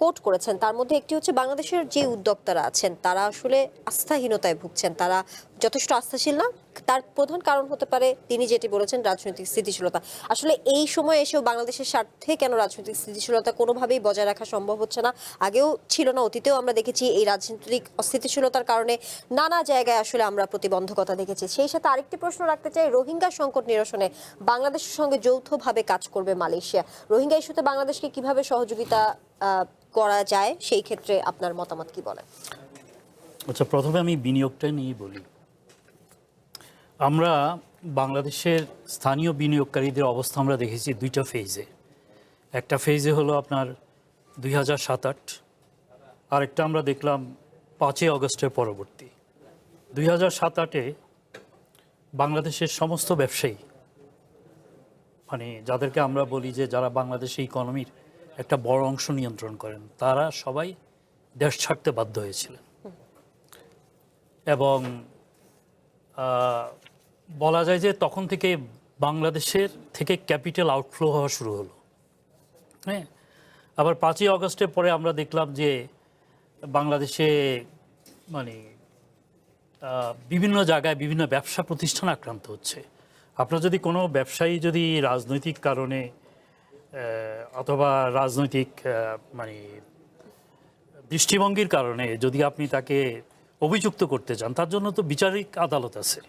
কোট করেছেন। তার মধ্যে একটি হচ্ছে বাংলাদেশের যে উদ্যোক্তারা আছেন তারা আসলে আস্থাহীনতায় ভুগছেন, তারা যথেষ্ট আস্থাশীল না। তার প্রধান কারণ হতে পারে তিনি যেটি বলেছেন, রাজনৈতিক স্থিতিশীলতা। আসলে এই সময় এসেও বাংলাদেশের স্বার্থে কেন রাজনৈতিক স্থিতিশীলতা কোনোভাবেই বজায় রাখা সম্ভব হচ্ছে না? আগেও ছিল না, অতীতেও আমরা দেখেছি এই রাজনৈতিক অস্থিতিশীলতার কারণে নানা জায়গায় আসলে আমরা প্রতিবন্ধকতা দেখেছি। সেই সাথে আরেকটি প্রশ্ন রাখতে চাই, রোহিঙ্গা সংকট নিরসনে বাংলাদেশের সঙ্গে যৌথভাবে কাজ করবে মালয়েশিয়া। রোহিঙ্গা ইস্যুতে বাংলাদেশকে কিভাবে সহযোগিতা করা যায়, সেই ক্ষেত্রে আপনার মতামত কি বলেন? আচ্ছা, প্রথমে আমি বিনিয়োগটা নিয়ে বলি। আমরা বাংলাদেশের স্থানীয় বিনিয়োগকারীদের অবস্থা আমরা দেখেছি দুইটা ফেজে। একটা ফেজে হলো আপনার 2007-08, আরেকটা আমরা দেখলাম 5 আগস্টের পরবর্তী। 2007-08-এ বাংলাদেশের সমস্ত ব্যবসায়ী, মানে যাদেরকে আমরা বলি যে যারা বাংলাদেশে ইকোনমির একটা বড় অংশ নিয়ন্ত্রণ করেন, তারা সবাই দেশ ছাড়তে বাধ্য হয়েছিলেন। এবং বলা যায় যে তখন থেকে বাংলাদেশের থেকে ক্যাপিটাল আউটফ্লো হওয়া শুরু হলো। হ্যাঁ, আবার 5ই আগস্টের পরে আমরা দেখলাম যে বাংলাদেশে মানে বিভিন্ন জায়গায় বিভিন্ন ব্যবসা প্রতিষ্ঠান আক্রান্ত হচ্ছে। আপনার যদি কোনো ব্যবসায়ী যদি রাজনৈতিক কারণে অথবা রাজনৈতিক মানে দৃষ্টিভঙ্গির কারণে যদি আপনি তাকে অভিযুক্ত করতে চান, তার জন্য তো বিচারিক আদালত আছে।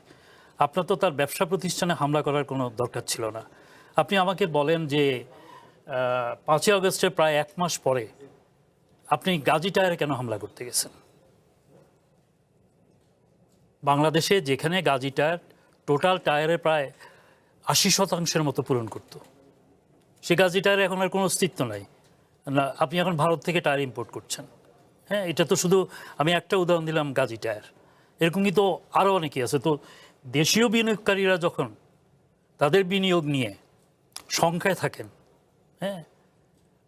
আপনার তো তার ব্যবসা প্রতিষ্ঠানে হামলা করার কোনো দরকার ছিল না। আপনি আমাকে বলেন যে 5ই আগস্টের প্রায় 1 মাস পরে আপনি গাজী টায়ারে কেন হামলা করতে গেছেন? বাংলাদেশে যেখানে গাজী টায়ার টোটাল টায়ারে প্রায় 80% মতো পূরণ করত, সে গাজী টায়ারে এখন আর কোনো অস্তিত্ব নাই। না, আপনি এখন ভারত থেকে টায়ার ইম্পোর্ট করছেন। হ্যাঁ, এটা তো শুধু আমি একটা উদাহরণ দিলাম, গাজী টায়ার। এরকম কিন্তু আরও অনেকেই আছে। তো দেশীয় বিনিয়োগকারীরা যখন তাদের বিনিয়োগ নিয়ে সংখ্যায় থাকেন, হ্যাঁ,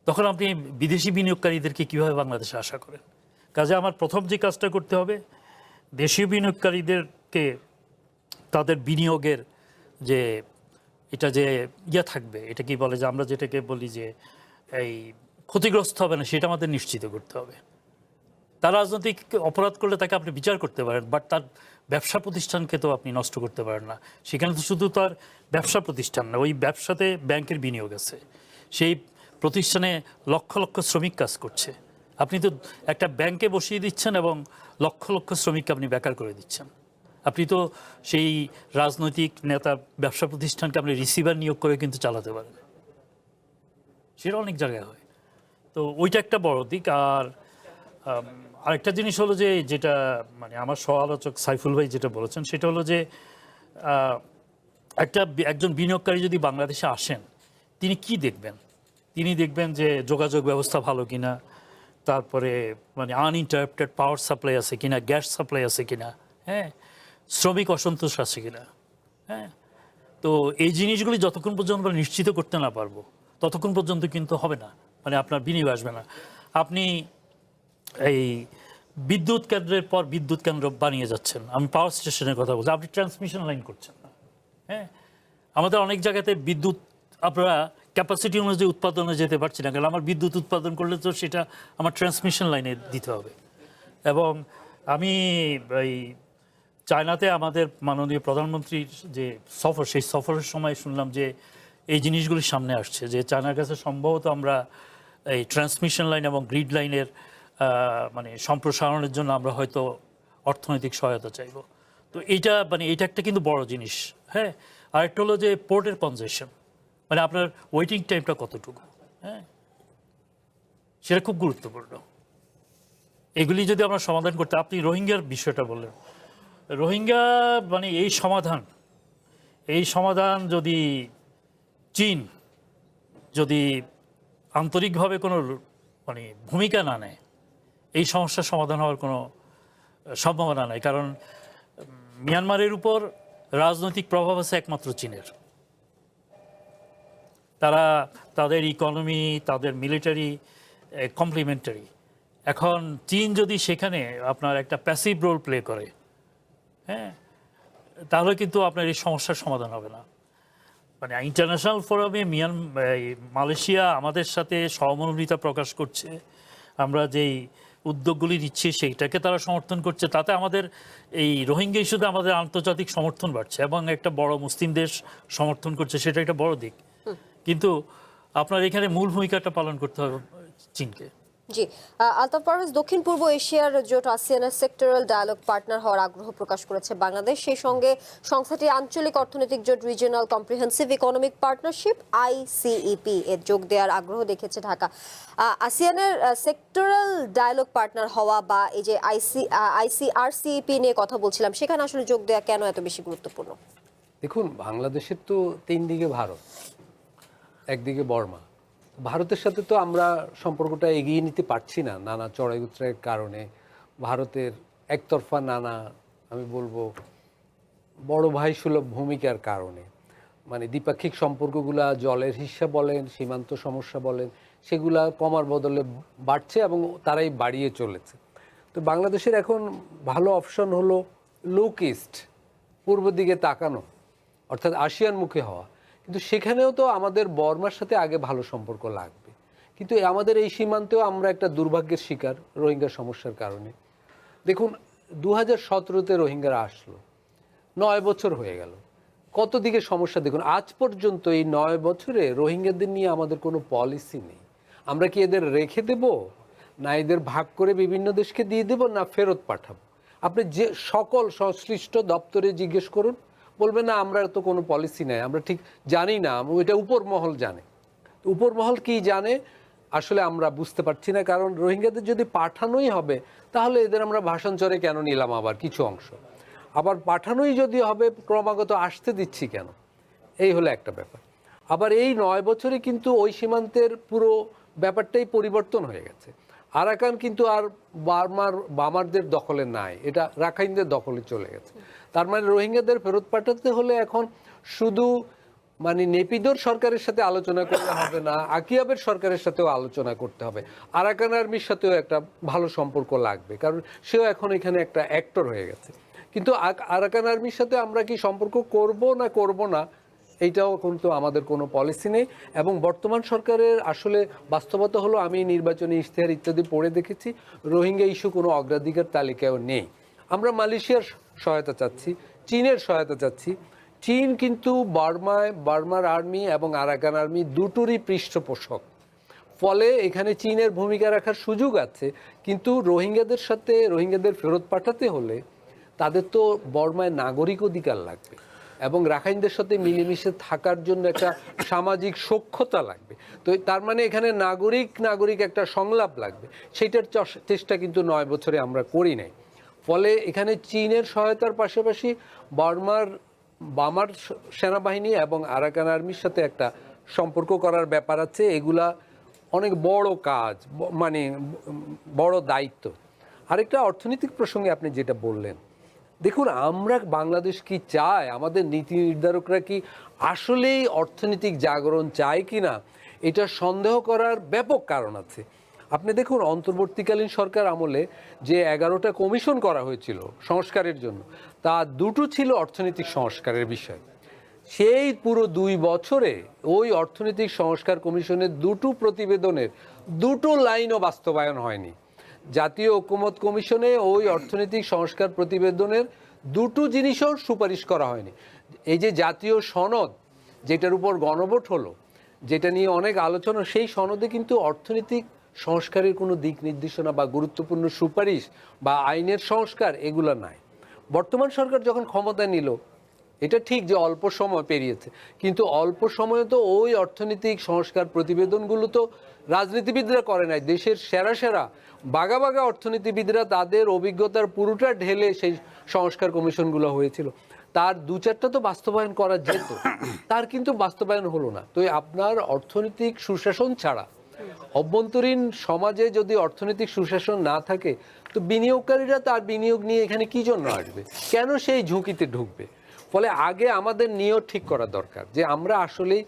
তখন আপনি বিদেশি বিনিয়োগকারীদেরকে কীভাবে বাংলাদেশে আশা করেন? কাজে আমার প্রথম যে কাজটা করতে হবে, দেশীয় বিনিয়োগকারীদেরকে তাদের বিনিয়োগের যে এটা যে থাকবে, এটা কি বলে যে আমরা যেটাকে বলি যে এই ক্ষতিগ্রস্ত হবে না, সেটা আমাদের নিশ্চিত করতে হবে। তার রাজনৈতিক অপরাধ করলে তাকে আপনি বিচার করতে পারেন, বাট তার ব্যবসা প্রতিষ্ঠানকে তো আপনি নষ্ট করতে পারেন না। সেখানে তো শুধু তার ব্যবসা প্রতিষ্ঠান না, ওই ব্যবসাতে ব্যাংকের বিনিয়োগ আছে, সেই প্রতিষ্ঠানে লক্ষ লক্ষ শ্রমিক কাজ করছে। আপনি তো একটা ব্যাংকে বসিয়ে দিচ্ছেন এবং লক্ষ লক্ষ শ্রমিককে আপনি বেকার করে দিচ্ছেন। আপনি তো সেই রাজনৈতিক নেতা ব্যবসা প্রতিষ্ঠানকে আপনি রিসিভার নিয়োগ করে কিন্তু চালাতে পারেন, সেটা অনেক জায়গায় হয়। তো ওইটা একটা বড় দিক। আর আরেকটা জিনিস হলো যে যেটা মানে আমার সহ-আলোচক সাইফুল ভাই যেটা বলেছেন, সেটা হলো যে একজন বিনিয়োগকারী যদি বাংলাদেশে আসেন, তিনি কি দেখবেন? তিনি দেখবেন যে যোগাযোগ ব্যবস্থা ভালো কিনা, তারপরে মানে আনইন্টারাপ্টেড পাওয়ার সাপ্লাই আছে কিনা, গ্যাস সাপ্লাই আছে কিনা, হ্যাঁ, শ্রমিক অসন্তোষ আছে কিনা। হ্যাঁ, তো এই জিনিসগুলি যতক্ষণ পর্যন্ত আমরা নিশ্চিত করতে না পারবো, ততক্ষণ পর্যন্ত কিন্তু হবে না, মানে আপনার বিনিয়োগ আসবে না। আপনি এই বিদ্যুৎ কেন্দ্রের পর বিদ্যুৎ কেন্দ্র বানিয়ে যাচ্ছেন, আমি পাওয়ার স্টেশনের কথা বলছি, আপনি ট্রান্সমিশন লাইন করছেন না। হ্যাঁ, আমাদের অনেক জায়গাতে বিদ্যুৎ আপনারা ক্যাপাসিটি অনুযায়ী উৎপাদনে যেতে পারছি না, কারণ আমার বিদ্যুৎ উৎপাদন করলে তো সেটা আমার ট্রান্সমিশন লাইনে দিতে হবে। এবং আমি এই চায়নাতে আমাদের মাননীয় প্রধানমন্ত্রীর যে সফর, সেই সফরের সময় শুনলাম যে এই জিনিসগুলি সামনে আসছে, যে চায়নার কাছে সম্ভবত আমরা এই ট্রান্সমিশন লাইন এবং গ্রিড লাইনের মানে সম্প্রসারণের জন্য আমরা হয়তো অর্থনৈতিক সহায়তা চাইব। তো এইটা মানে এইটা একটা কিন্তু বড় জিনিস। হ্যাঁ, আরেকটা হলো যে পোর্টের কনজেশন, মানে আপনার ওয়েটিং টাইমটা কতটুকু, হ্যাঁ, সেটা খুব গুরুত্বপূর্ণ। এগুলি যদি আমরা সমাধান করতে, আপনি রোহিঙ্গার বিষয়টা বললেন, রোহিঙ্গা মানে এই সমাধান যদি চীন যদি আন্তরিকভাবে কোনো মানে ভূমিকা না নেয়, এই সমস্যার সমাধান হওয়ার কোনো সম্ভাবনা নাই। কারণ মিয়ানমারের উপর রাজনৈতিক প্রভাব আছে একমাত্র চীনের। তারা তাদের ইকোনমি, তাদের মিলিটারি কমপ্লিমেন্টারি। এখন চীন যদি সেখানে আপনার একটা প্যাসিভ রোল প্লে করে, হ্যাঁ, তাহলে কিন্তু আপনার এই সমস্যার সমাধান হবে না। মানে ইন্টারন্যাশনাল ফোরামে মালয়েশিয়া আমাদের সাথে সহমর্মিতা প্রকাশ করছে, আমরা যেই উদ্যোগগুলি নিচ্ছি সেইটাকে তারা সমর্থন করছে, তাতে আমাদের এই রোহিঙ্গা ইস্যুতে আমাদের আন্তর্জাতিক সমর্থন বাড়ছে এবং একটা বড় মুসলিম দেশ সমর্থন করছে, সেটা একটা বড় দিক। কিন্তু আপনার এখানে মূল ভূমিকাটা পালন করতে হবে চীনকে। জি, আলতাফ পারভেজ, দক্ষিণ পূর্ব এশিয়ার জোট আসিয়ানের সেক্টরাল ডায়ালগ পার্টনার হওয়ার আগ্রহ প্রকাশ করেছে বাংলাদেশ। সেই সঙ্গে সংস্থাটির আঞ্চলিক অর্থনৈতিক জোট রিজিওনাল কম্প্রিহেন্সিভ ইকোনমিক পার্টনারশিপ আইসিইপি এর যোগ দেওয়ার আগ্রহ দেখেছে ঢাকা। আসিয়ানের সেক্টরাল ডায়ালগ পার্টনার হওয়া বা এই যে আইসিআরসিইপি নিয়ে কথা বলছিলাম, সেখানে আসলে যোগ দেওয়া কেন এত বেশি গুরুত্বপূর্ণ? দেখুন, বাংলাদেশের তো 3 দিকে ভারত, একদিকে বর্মা। ভারতের সাথে তো আমরা সম্পর্কটা এগিয়ে নিতে পারছি না নানা চড়াই উতরাইয়ের কারণে। ভারতের একতরফা নানা আমি বলবো বড় ভাই সুলভ ভূমিকার কারণে মানে দ্বিপাক্ষিক সম্পর্কগুলা, জলের হিস্সা বলেন, সীমান্ত সমস্যা বলেন, সেগুলা কমার বদলে বাড়ছে এবং তারাই বাড়িয়ে চলেছে। তো বাংলাদেশের এখন ভালো অপশন হলো লুক ইস্ট, পূর্ব দিকে তাকানো, অর্থাৎ আসিয়ান মুখে হওয়া। কিন্তু সেখানেও তো আমাদের বর্মার সাথে আগে ভালো সম্পর্ক লাগবে। কিন্তু আমাদের এই সীমান্তেও আমরা একটা দুর্ভাগ্যের শিকার রোহিঙ্গা সমস্যার কারণে। দেখুন 2017-তে রোহিঙ্গারা আসলো, 9 বছর হয়ে গেল, কত দিকে সমস্যা দেখুন। আজ পর্যন্ত এই 9 বছরে রোহিঙ্গাদের নিয়ে আমাদের কোনো পলিসি নেই। আমরা কি এদের রেখে দেব, না এদের ভাগ করে বিভিন্ন দেশকে দিয়ে দেব, না ফেরত পাঠাবো? আপনি যে সকল সংশ্লিষ্ট দপ্তরে জিজ্ঞেস করুন, বলবে না আমরা তো কোনো পলিসি নেই, আমরা ঠিক জানি না, এটা উপর মহল জানে। উপর মহল কি জানে আসলে আমরা বুঝতে পারছি না। কারণ রোহিঙ্গাদের যদি পাঠানোই হবে, তাহলে এদের আমরা ভাষান্তরে কেন নিলাম আবার কিছু অংশ? আবার পাঠানোই যদি হবে, ক্রমাগত আসতে দিচ্ছি কেন? এই হলো একটা ব্যাপার। আবার এই 9 বছরে কিন্তু ওই সীমান্তের পুরো ব্যাপারটাই পরিবর্তন হয়ে গেছে। আরাকান কিন্তু আর বামারদের দখলে নাই, এটা রাখাইনদের দখলে চলে গেছে। তার মানে রোহিঙ্গাদের ফেরত পাঠাতে হলে এখন শুধু মানে নেপিদোর সরকারের সাথে আলোচনা করলে হবে না, আকিয়াবের সরকারের সাথেও আলোচনা করতে হবে, আরাকান আর্মির সাথেও একটা ভালো সম্পর্ক লাগবে, কারণ সেও এখন এখানে একটা অ্যাক্টর হয়ে গেছে। কিন্তু আরাকান আর্মির সাথে আমরা কি সম্পর্ক করব না এইটাও কিন্তু আমাদের কোনো পলিসি নেই। এবং বর্তমান সরকারের আসলে বাস্তবতা হলো, আমি নির্বাচনী ইশতেহার ইত্যাদি পড়ে দেখেছি, রোহিঙ্গা ইস্যু কোনো অগ্রাধিকার তালিকায়ও নেই। আমরা মালয়েশিয়ার সহায়তা চাচ্ছি, চীনের সহায়তা চাচ্ছি। চীন কিন্তু বার্মার আর্মি এবং আরাকান আর্মি দুটোরই পৃষ্ঠপোষক, ফলে এখানে চীনের ভূমিকা রাখার সুযোগ আছে। কিন্তু রোহিঙ্গাদের ফেরত পাঠাতে হলে তাদের তো বর্মায় নাগরিক অধিকার লাগবে এবং রাখাইনদের সাথে মিলেমিশে থাকার জন্য একটা সামাজিক সখ্যতা লাগবে। তো তার মানে এখানে নাগরিক একটা সংলাপ লাগবে। সেইটার চেষ্টা কিন্তু 9 বছরে আমরা করি নাই। ফলে এখানে চীনের সহায়তার পাশাপাশি বামার সেনাবাহিনী এবং আরাকান আর্মির সাথে একটা সম্পর্ক করার ব্যাপার আছে। এগুলা অনেক বড় কাজ, মানে বড় দায়িত্ব। আরেকটা অর্থনৈতিক প্রসঙ্গে আপনি যেটা বললেন, দেখুন আমরা বাংলাদেশ কি চায়, আমাদের নীতি নির্ধারকরা কি আসলেই অর্থনৈতিক জাগরণ চায় কি না, এটা সন্দেহ করার ব্যাপক কারণ আছে। আপনি দেখুন অন্তর্বর্তীকালীন সরকার আমলে যে 11টা কমিশন করা হয়েছিল সংস্কারের জন্য, তা 2টো ছিল অর্থনৈতিক সংস্কারের বিষয়। সেই পুরো 2 বছরে ওই অর্থনৈতিক সংস্কার কমিশনের 2টো প্রতিবেদনের 2টো লাইনও বাস্তবায়ন হয়নি। জাতীয় ঐকমত্য কমিশনে ওই অর্থনৈতিক সংস্কার প্রতিবেদনের 2টো জিনিসও সুপারিশ করা হয়নি। এই যে জাতীয় সনদ, যেটার উপর গণভোট হলো, যেটা নিয়ে অনেক আলোচনা, সেই সনদে কিন্তু অর্থনৈতিক সংস্কারের কোনো দিক নির্দেশনা বা গুরুত্বপূর্ণ সুপারিশ বা আইনের সংস্কার এগুলো নাই। বর্তমান সরকার যখন ক্ষমতা নিল, এটা ঠিক যে অল্প সময় পেরিয়েছে, কিন্তু অল্প সময়ে তো ওই অর্থনৈতিক সংস্কার প্রতিবেদনগুলো তো রাজনীতিবিদরা করে নাই, দেশের সেরা বাগা অর্থনীতিবিদরা তাদের অভিজ্ঞতার পুরোটা ঢেলে সেই সংস্কার কমিশনগুলো হয়েছিল। তার 2-4টা তো বাস্তবায়ন করা যেত, তার কিন্তু বাস্তবায়ন হলো না। তো আপনার অর্থনৈতিক সুশাসন ছাড়া, অভ্যন্তরীণ সমাজে যদি অর্থনৈতিক সুশাসন না থাকে, তো বিনিয়োগকারীরা তার বিনিয়োগ নিয়ে এখানে কি জন্য আসবে, কেন সেই ঝুঁকিতে ঢুকবে? ফলে আগে আমাদের নিয়ত ঠিক করা দরকার যে আমরা আসলেই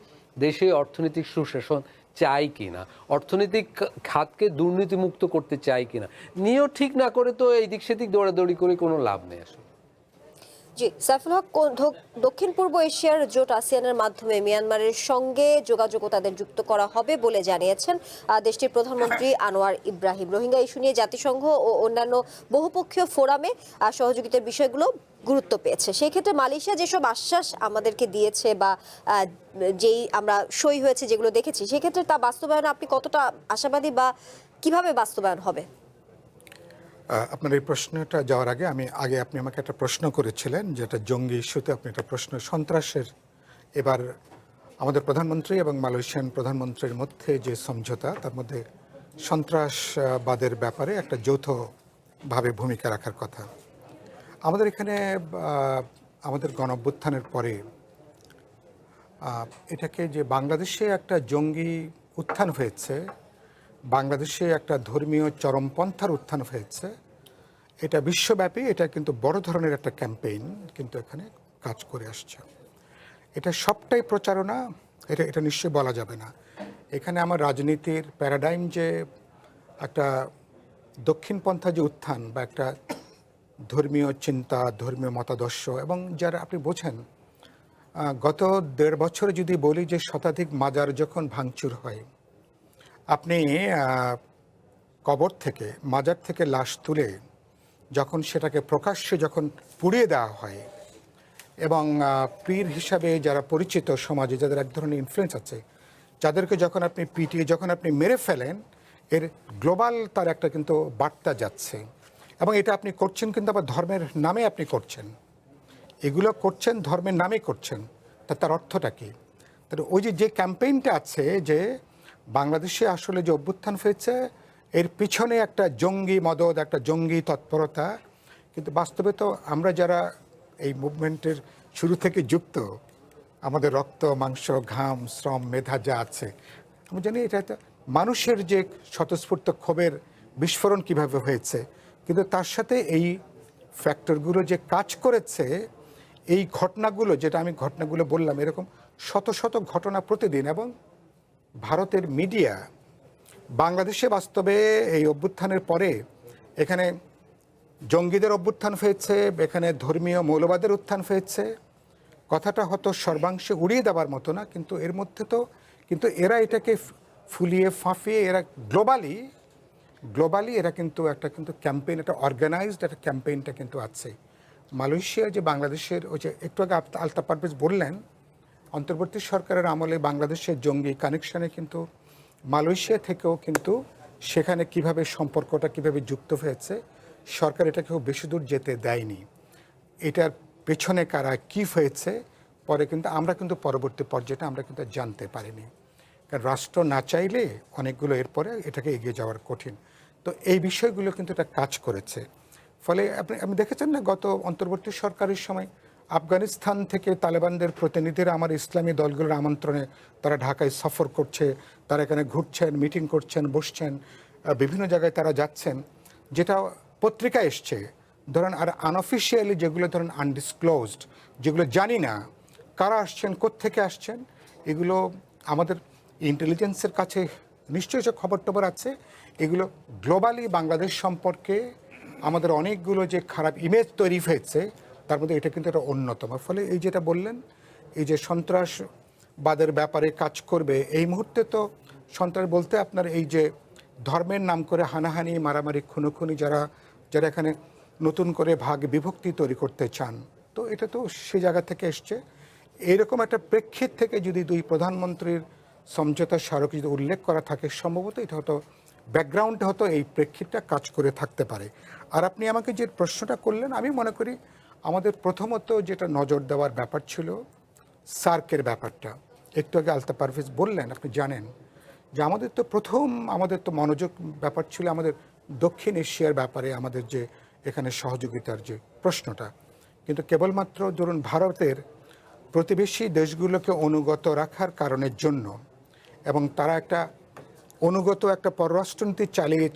দেশে অর্থনৈতিক সুশাসন চাই কিনা, অর্থনৈতিক খাতকে দুর্নীতিমুক্ত করতে চাই কিনা। নিয়ত ঠিক না করে তো এই দিক সেদিক দৌড়াদৌড়ি করে কোনো লাভ নেই আসলে। জি, সাইফুল হক, দক্ষিণ পূর্ব এশিয়ার জোট আসিয়ানের মাধ্যমে মিয়ানমারের সঙ্গে যোগাযোগ তাদের যুক্ত করা হবে বলে জানিয়েছেন দেশটির প্রধানমন্ত্রী আনোয়ার ইব্রাহিম। রোহিঙ্গা ইস্যু নিয়ে জাতিসংঘ ও অন্যান্য বহুপক্ষীয় ফোরামে সহযোগিতার বিষয়গুলো গুরুত্ব পেয়েছে। সেই ক্ষেত্রে মালয়েশিয়া যেসব আশ্বাস আমাদেরকে দিয়েছে বা যেই আমরা সই হয়েছে যেগুলো দেখেছি, সেক্ষেত্রে তা বাস্তবায়ন আপনি কতটা আশাবাদী বা কিভাবে বাস্তবায়ন হবে? আপনার এই প্রশ্নটা যাওয়ার আগে আপনি আমাকে একটা প্রশ্ন করেছিলেন, যেটা জঙ্গি ইস্যুতে আপনি একটা প্রশ্ন, সন্ত্রাসের। এবার আমাদের প্রধানমন্ত্রী এবং মালয়েশিয়ান প্রধানমন্ত্রীর মধ্যে যে সমঝোতা, তার মধ্যে সন্ত্রাসবাদের ব্যাপারে একটা যৌথভাবে ভূমিকা রাখার কথা। আমাদের এখানে আমাদের গণঅভ্যুত্থানের পরে এটাকে যে বাংলাদেশে একটা জঙ্গি উত্থান হয়েছে, বাংলাদেশে একটা ধর্মীয় চরমপন্থার উত্থান হয়েছে, এটা বিশ্বব্যাপী, এটা কিন্তু বড় ধরনের একটা ক্যাম্পেইন কিন্তু এখানে কাজ করে আসছে। এটা সবটাই প্রচারণা, এটা নিশ্চয়ই বলা যাবে না। এখানে আমার রাজনীতির প্যারাডাইম যে একটা দক্ষিণপন্থা যে উত্থান বা একটা ধর্মীয় চিন্তা, ধর্মীয় মতাদর্শ, এবং যারা আপনি বোঝেন গত 1.5 বছরে যদি বলি যে শতাধিক মাজার যখন ভাঙচুর হয়, আপনি কবর থেকে, মাজার থেকে লাশ তুলে যখন সেটাকে প্রকাশ্যে যখন পুড়িয়ে দেওয়া হয়, এবং পীর হিসাবে যারা পরিচিত সমাজে, যাদের এক ধরনের ইনফ্লুয়েন্স আছে, যাদেরকে যখন আপনি পিটিয়ে যখন আপনি মেরে ফেলেন, এর গ্লোবাল তার একটা কিন্তু বার্তা যাচ্ছে। এবং এটা আপনি করছেন কিন্তু আবার ধর্মের নামে আপনি করছেন, এগুলো করছেন ধর্মের নামে করছেন। তার অর্থটা কি? তাহলে ওই যে ক্যাম্পেইনটা আছে যে বাংলাদেশে আসলে যে অভ্যুত্থান হয়েছে, এর পিছনে একটা জঙ্গি মদদ, একটা জঙ্গি তৎপরতা। কিন্তু বাস্তবে তো আমরা যারা এই মুভমেন্টের শুরু থেকে যুক্ত, আমাদের রক্ত, মাংস, ঘাম, শ্রম, মেধা যা আছে, আমি জানি এটা একটা মানুষের যে স্বতঃস্ফূর্ত ক্ষোভের বিস্ফোরণ কিভাবে হয়েছে। কিন্তু তার সাথে এই ফ্যাক্টরগুলো যে কাজ করেছে, এই ঘটনাগুলো, যেটা আমি ঘটনাগুলো বললাম, এরকম শত শত ঘটনা প্রতিদিন। এবং ভারতের মিডিয়া বাংলাদেশে বাস্তবে এই অভ্যুত্থানের পরে এখানে জঙ্গিদের অভ্যুত্থান হয়েছে, এখানে ধর্মীয় মৌলবাদের উত্থান হয়েছে, কথাটা হয়তো সর্বাংশে উড়িয়ে দেওয়ার মতো না, কিন্তু এর মধ্যে তো কিন্তু এরা এটাকে ফুলিয়ে ফাঁপিয়ে এরা গ্লোবালি এরা কিন্তু একটা কিন্তু ক্যাম্পেইন, একটা অর্গানাইজড একটা ক্যাম্পেইনটা কিন্তু আছে। মালয়েশিয়া যে বাংলাদেশের ওই যে একটু আগে আলতাফ পারভেজ বললেন, অন্তর্বর্তী সরকারের আমলে বাংলাদেশের জঙ্গি কানেকশানে কিন্তু মালয়েশিয়া থেকেও কিন্তু সেখানে কিভাবে সম্পর্কটা কিভাবে যুক্ত হয়েছে, সরকার এটাকে খুব বেশি দূর যেতে দেয়নি। এটার পেছনে কারা কী হয়েছে পরে কিন্তু আমরা কিন্তু পরবর্তী পর্যায়ে আমরা কিন্তু জানতে পারিনি, কারণ রাষ্ট্র না চাইলে অনেকগুলো এরপরে এটাকে এগিয়ে যাওয়ার কঠিন। তো এই বিষয়গুলো কিন্তু এটা কাজ করেছে। ফলে আপনি দেখেছেন না, গত অন্তর্বর্তী সরকারের সময় আফগানিস্তান থেকে তালেবানদের প্রতিনিধিরা আমার ইসলামী দলগুলোর আমন্ত্রণে তারা ঢাকায় সফর করছে, তারা এখানে ঘুরছেন, মিটিং করছেন, বসছেন, বিভিন্ন জায়গায় তারা যাচ্ছেন, যেটা পত্রিকা এসছে। ধরেন আর আনঅফিসিয়ালি যেগুলো ধরেন আনডিসক্লোজড, যেগুলো জানি না কারা আসছেন, কোত্থেকে আসছেন, এগুলো আমাদের ইন্টেলিজেন্সের কাছে নিশ্চয়ই যে খবর টবর আছে। এগুলো গ্লোবালি বাংলাদেশ সম্পর্কে আমাদের অনেকগুলো যে খারাপ ইমেজ তৈরি হয়েছে, তার মধ্যে এটা কিন্তু একটা অন্যতম। ফলে এই যেটা বললেন, এই যে সন্ত্রাসবাদের ব্যাপারে কাজ করবে, এই মুহূর্তে তো সন্ত্রাস বলতে আপনার এই যে ধর্মের নাম করে হানাহানি, মারামারি, খুনোখুনি, যারা এখানে নতুন করে ভাগ বিভক্তি তৈরি করতে চান, তো এটা তো সেই জায়গা থেকে এসছে। এইরকম একটা প্রেক্ষিত থেকে যদি দুই প্রধানমন্ত্রীর সমঝোতা স্মারক যদি উল্লেখ করা থাকে, সম্ভবত এটা হয়তো ব্যাকগ্রাউন্ডে হয়তো এই প্রেক্ষিতটা কাজ করে থাকতে পারে। আর আপনি আমাকে যে প্রশ্নটা করলেন, আমি মনে করি আমাদের প্রথমত যেটা নজর দেওয়ার ব্যাপার ছিল সার্কের ব্যাপারটা। একটু আগে আলতাফ পারভেজ বললেন, আপনি জানেন যে আমাদের তো মনোযোগ ব্যাপার ছিল আমাদের দক্ষিণ এশিয়ার ব্যাপারে, আমাদের যে এখানে সহযোগিতার যে প্রশ্নটা। কিন্তু কেবলমাত্র ধরুন ভারতের প্রতিবেশী দেশগুলোকে অনুগত রাখার কারণের জন্য, এবং তারা একটা অনুগত একটা পররাষ্ট্রনীতি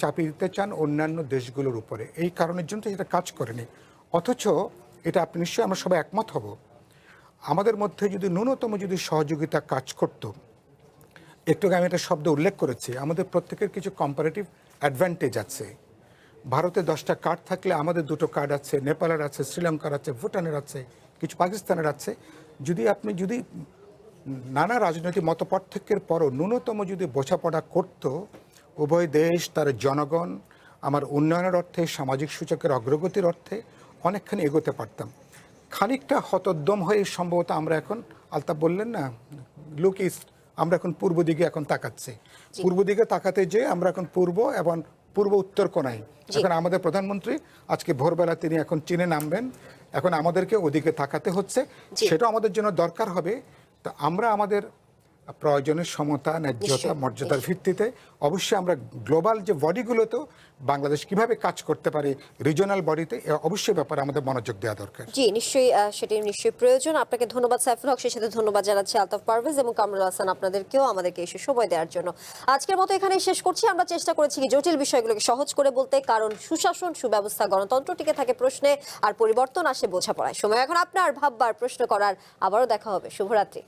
চাপিয়ে দিতে চান অন্যান্য দেশগুলোর উপরে, এই কারণের জন্য এটা কাজ করেনি। অথচ এটা আপনি নিশ্চয়ই আমরা সবাই একমত হব, আমাদের মধ্যে যদি ন্যূনতম যদি সহযোগিতা কাজ করত। একটু আগে আমি একটা শব্দ উল্লেখ করেছি, আমাদের প্রত্যেকের কিছু কম্পারেটিভ অ্যাডভান্টেজ আছে। ভারতে 10টা কার্ড থাকলে আমাদের 2টো কার্ড আছে, নেপালের আছে, শ্রীলঙ্কার আছে, ভুটানের আছে, কিছু পাকিস্তানের আছে। যদি নানা রাজনৈতিক মতপার্থক্যের পরও ন্যূনতম যদি বোঝাপড়া করত উভয় দেশ, তার জনগণ, আমার উন্নয়নের অর্থে, সামাজিক সূচকের অগ্রগতির অর্থে অনেকখানি এগোতে পারতাম। খানিকটা হতোদ্যম হয়ে সম্ভবত আমরা এখন, আলতাফ বললেন না, লুক ইস্ট, আমরা এখন পূর্ব দিকে এখন তাকাচ্ছি। পূর্ব দিকে তাকাতে যে আমরা এখন পূর্ব এবং পূর্ব উত্তর কোণায়। এখন আমাদের প্রধানমন্ত্রী আজকে ভোরবেলা তিনি এখন চীনে নামবেন, এখন আমাদেরকে ওদিকে তাকাতে হচ্ছে, সেটাও আমাদের জন্য দরকার হবে। তো আমরা আমাদের প্রয়োজনের সমতা, ন্যায্যতা, নিশ্চয়ই, মর্যাদার নিশ্চয়ই। ভিত্তিতে অবশ্যই আমরা গ্লোবাল যে বডিগুলোতেও বাংলাদেশ কিভাবে কাজ করতে পারে, রিজিওনাল বডিতে অবশ্যই ব্যাপারে আমাদের মনোযোগ দেওয়া দরকার। জি নিশ্চয়ই, সেটি নিশ্চয়ই প্রয়োজন। আপনাকে ধন্যবাদ সাইফুল হক, সেই সাথে ধন্যবাদ জানাচ্ছি আলতাফ পারভেজ এবং কামরুল হাসান আপনাদেরকেও আমাদেরকে এসে সময় দেওয়ার জন্য। আজকের মতো এখানেই শেষ করছি। আমরা চেষ্টা করেছি কি জটিল বিষয়গুলোকে সহজ করে বলতে, কারণ সুশাসন, সুব্যবস্থা, গণতন্ত্র টিকে থাকে প্রশ্নে, আর পরিবর্তন আসে বোঝাপড়ায়। সময় এখন আপনার ভাববার, প্রশ্ন করার। আবারও দেখা হবে। শুভরাত্রি।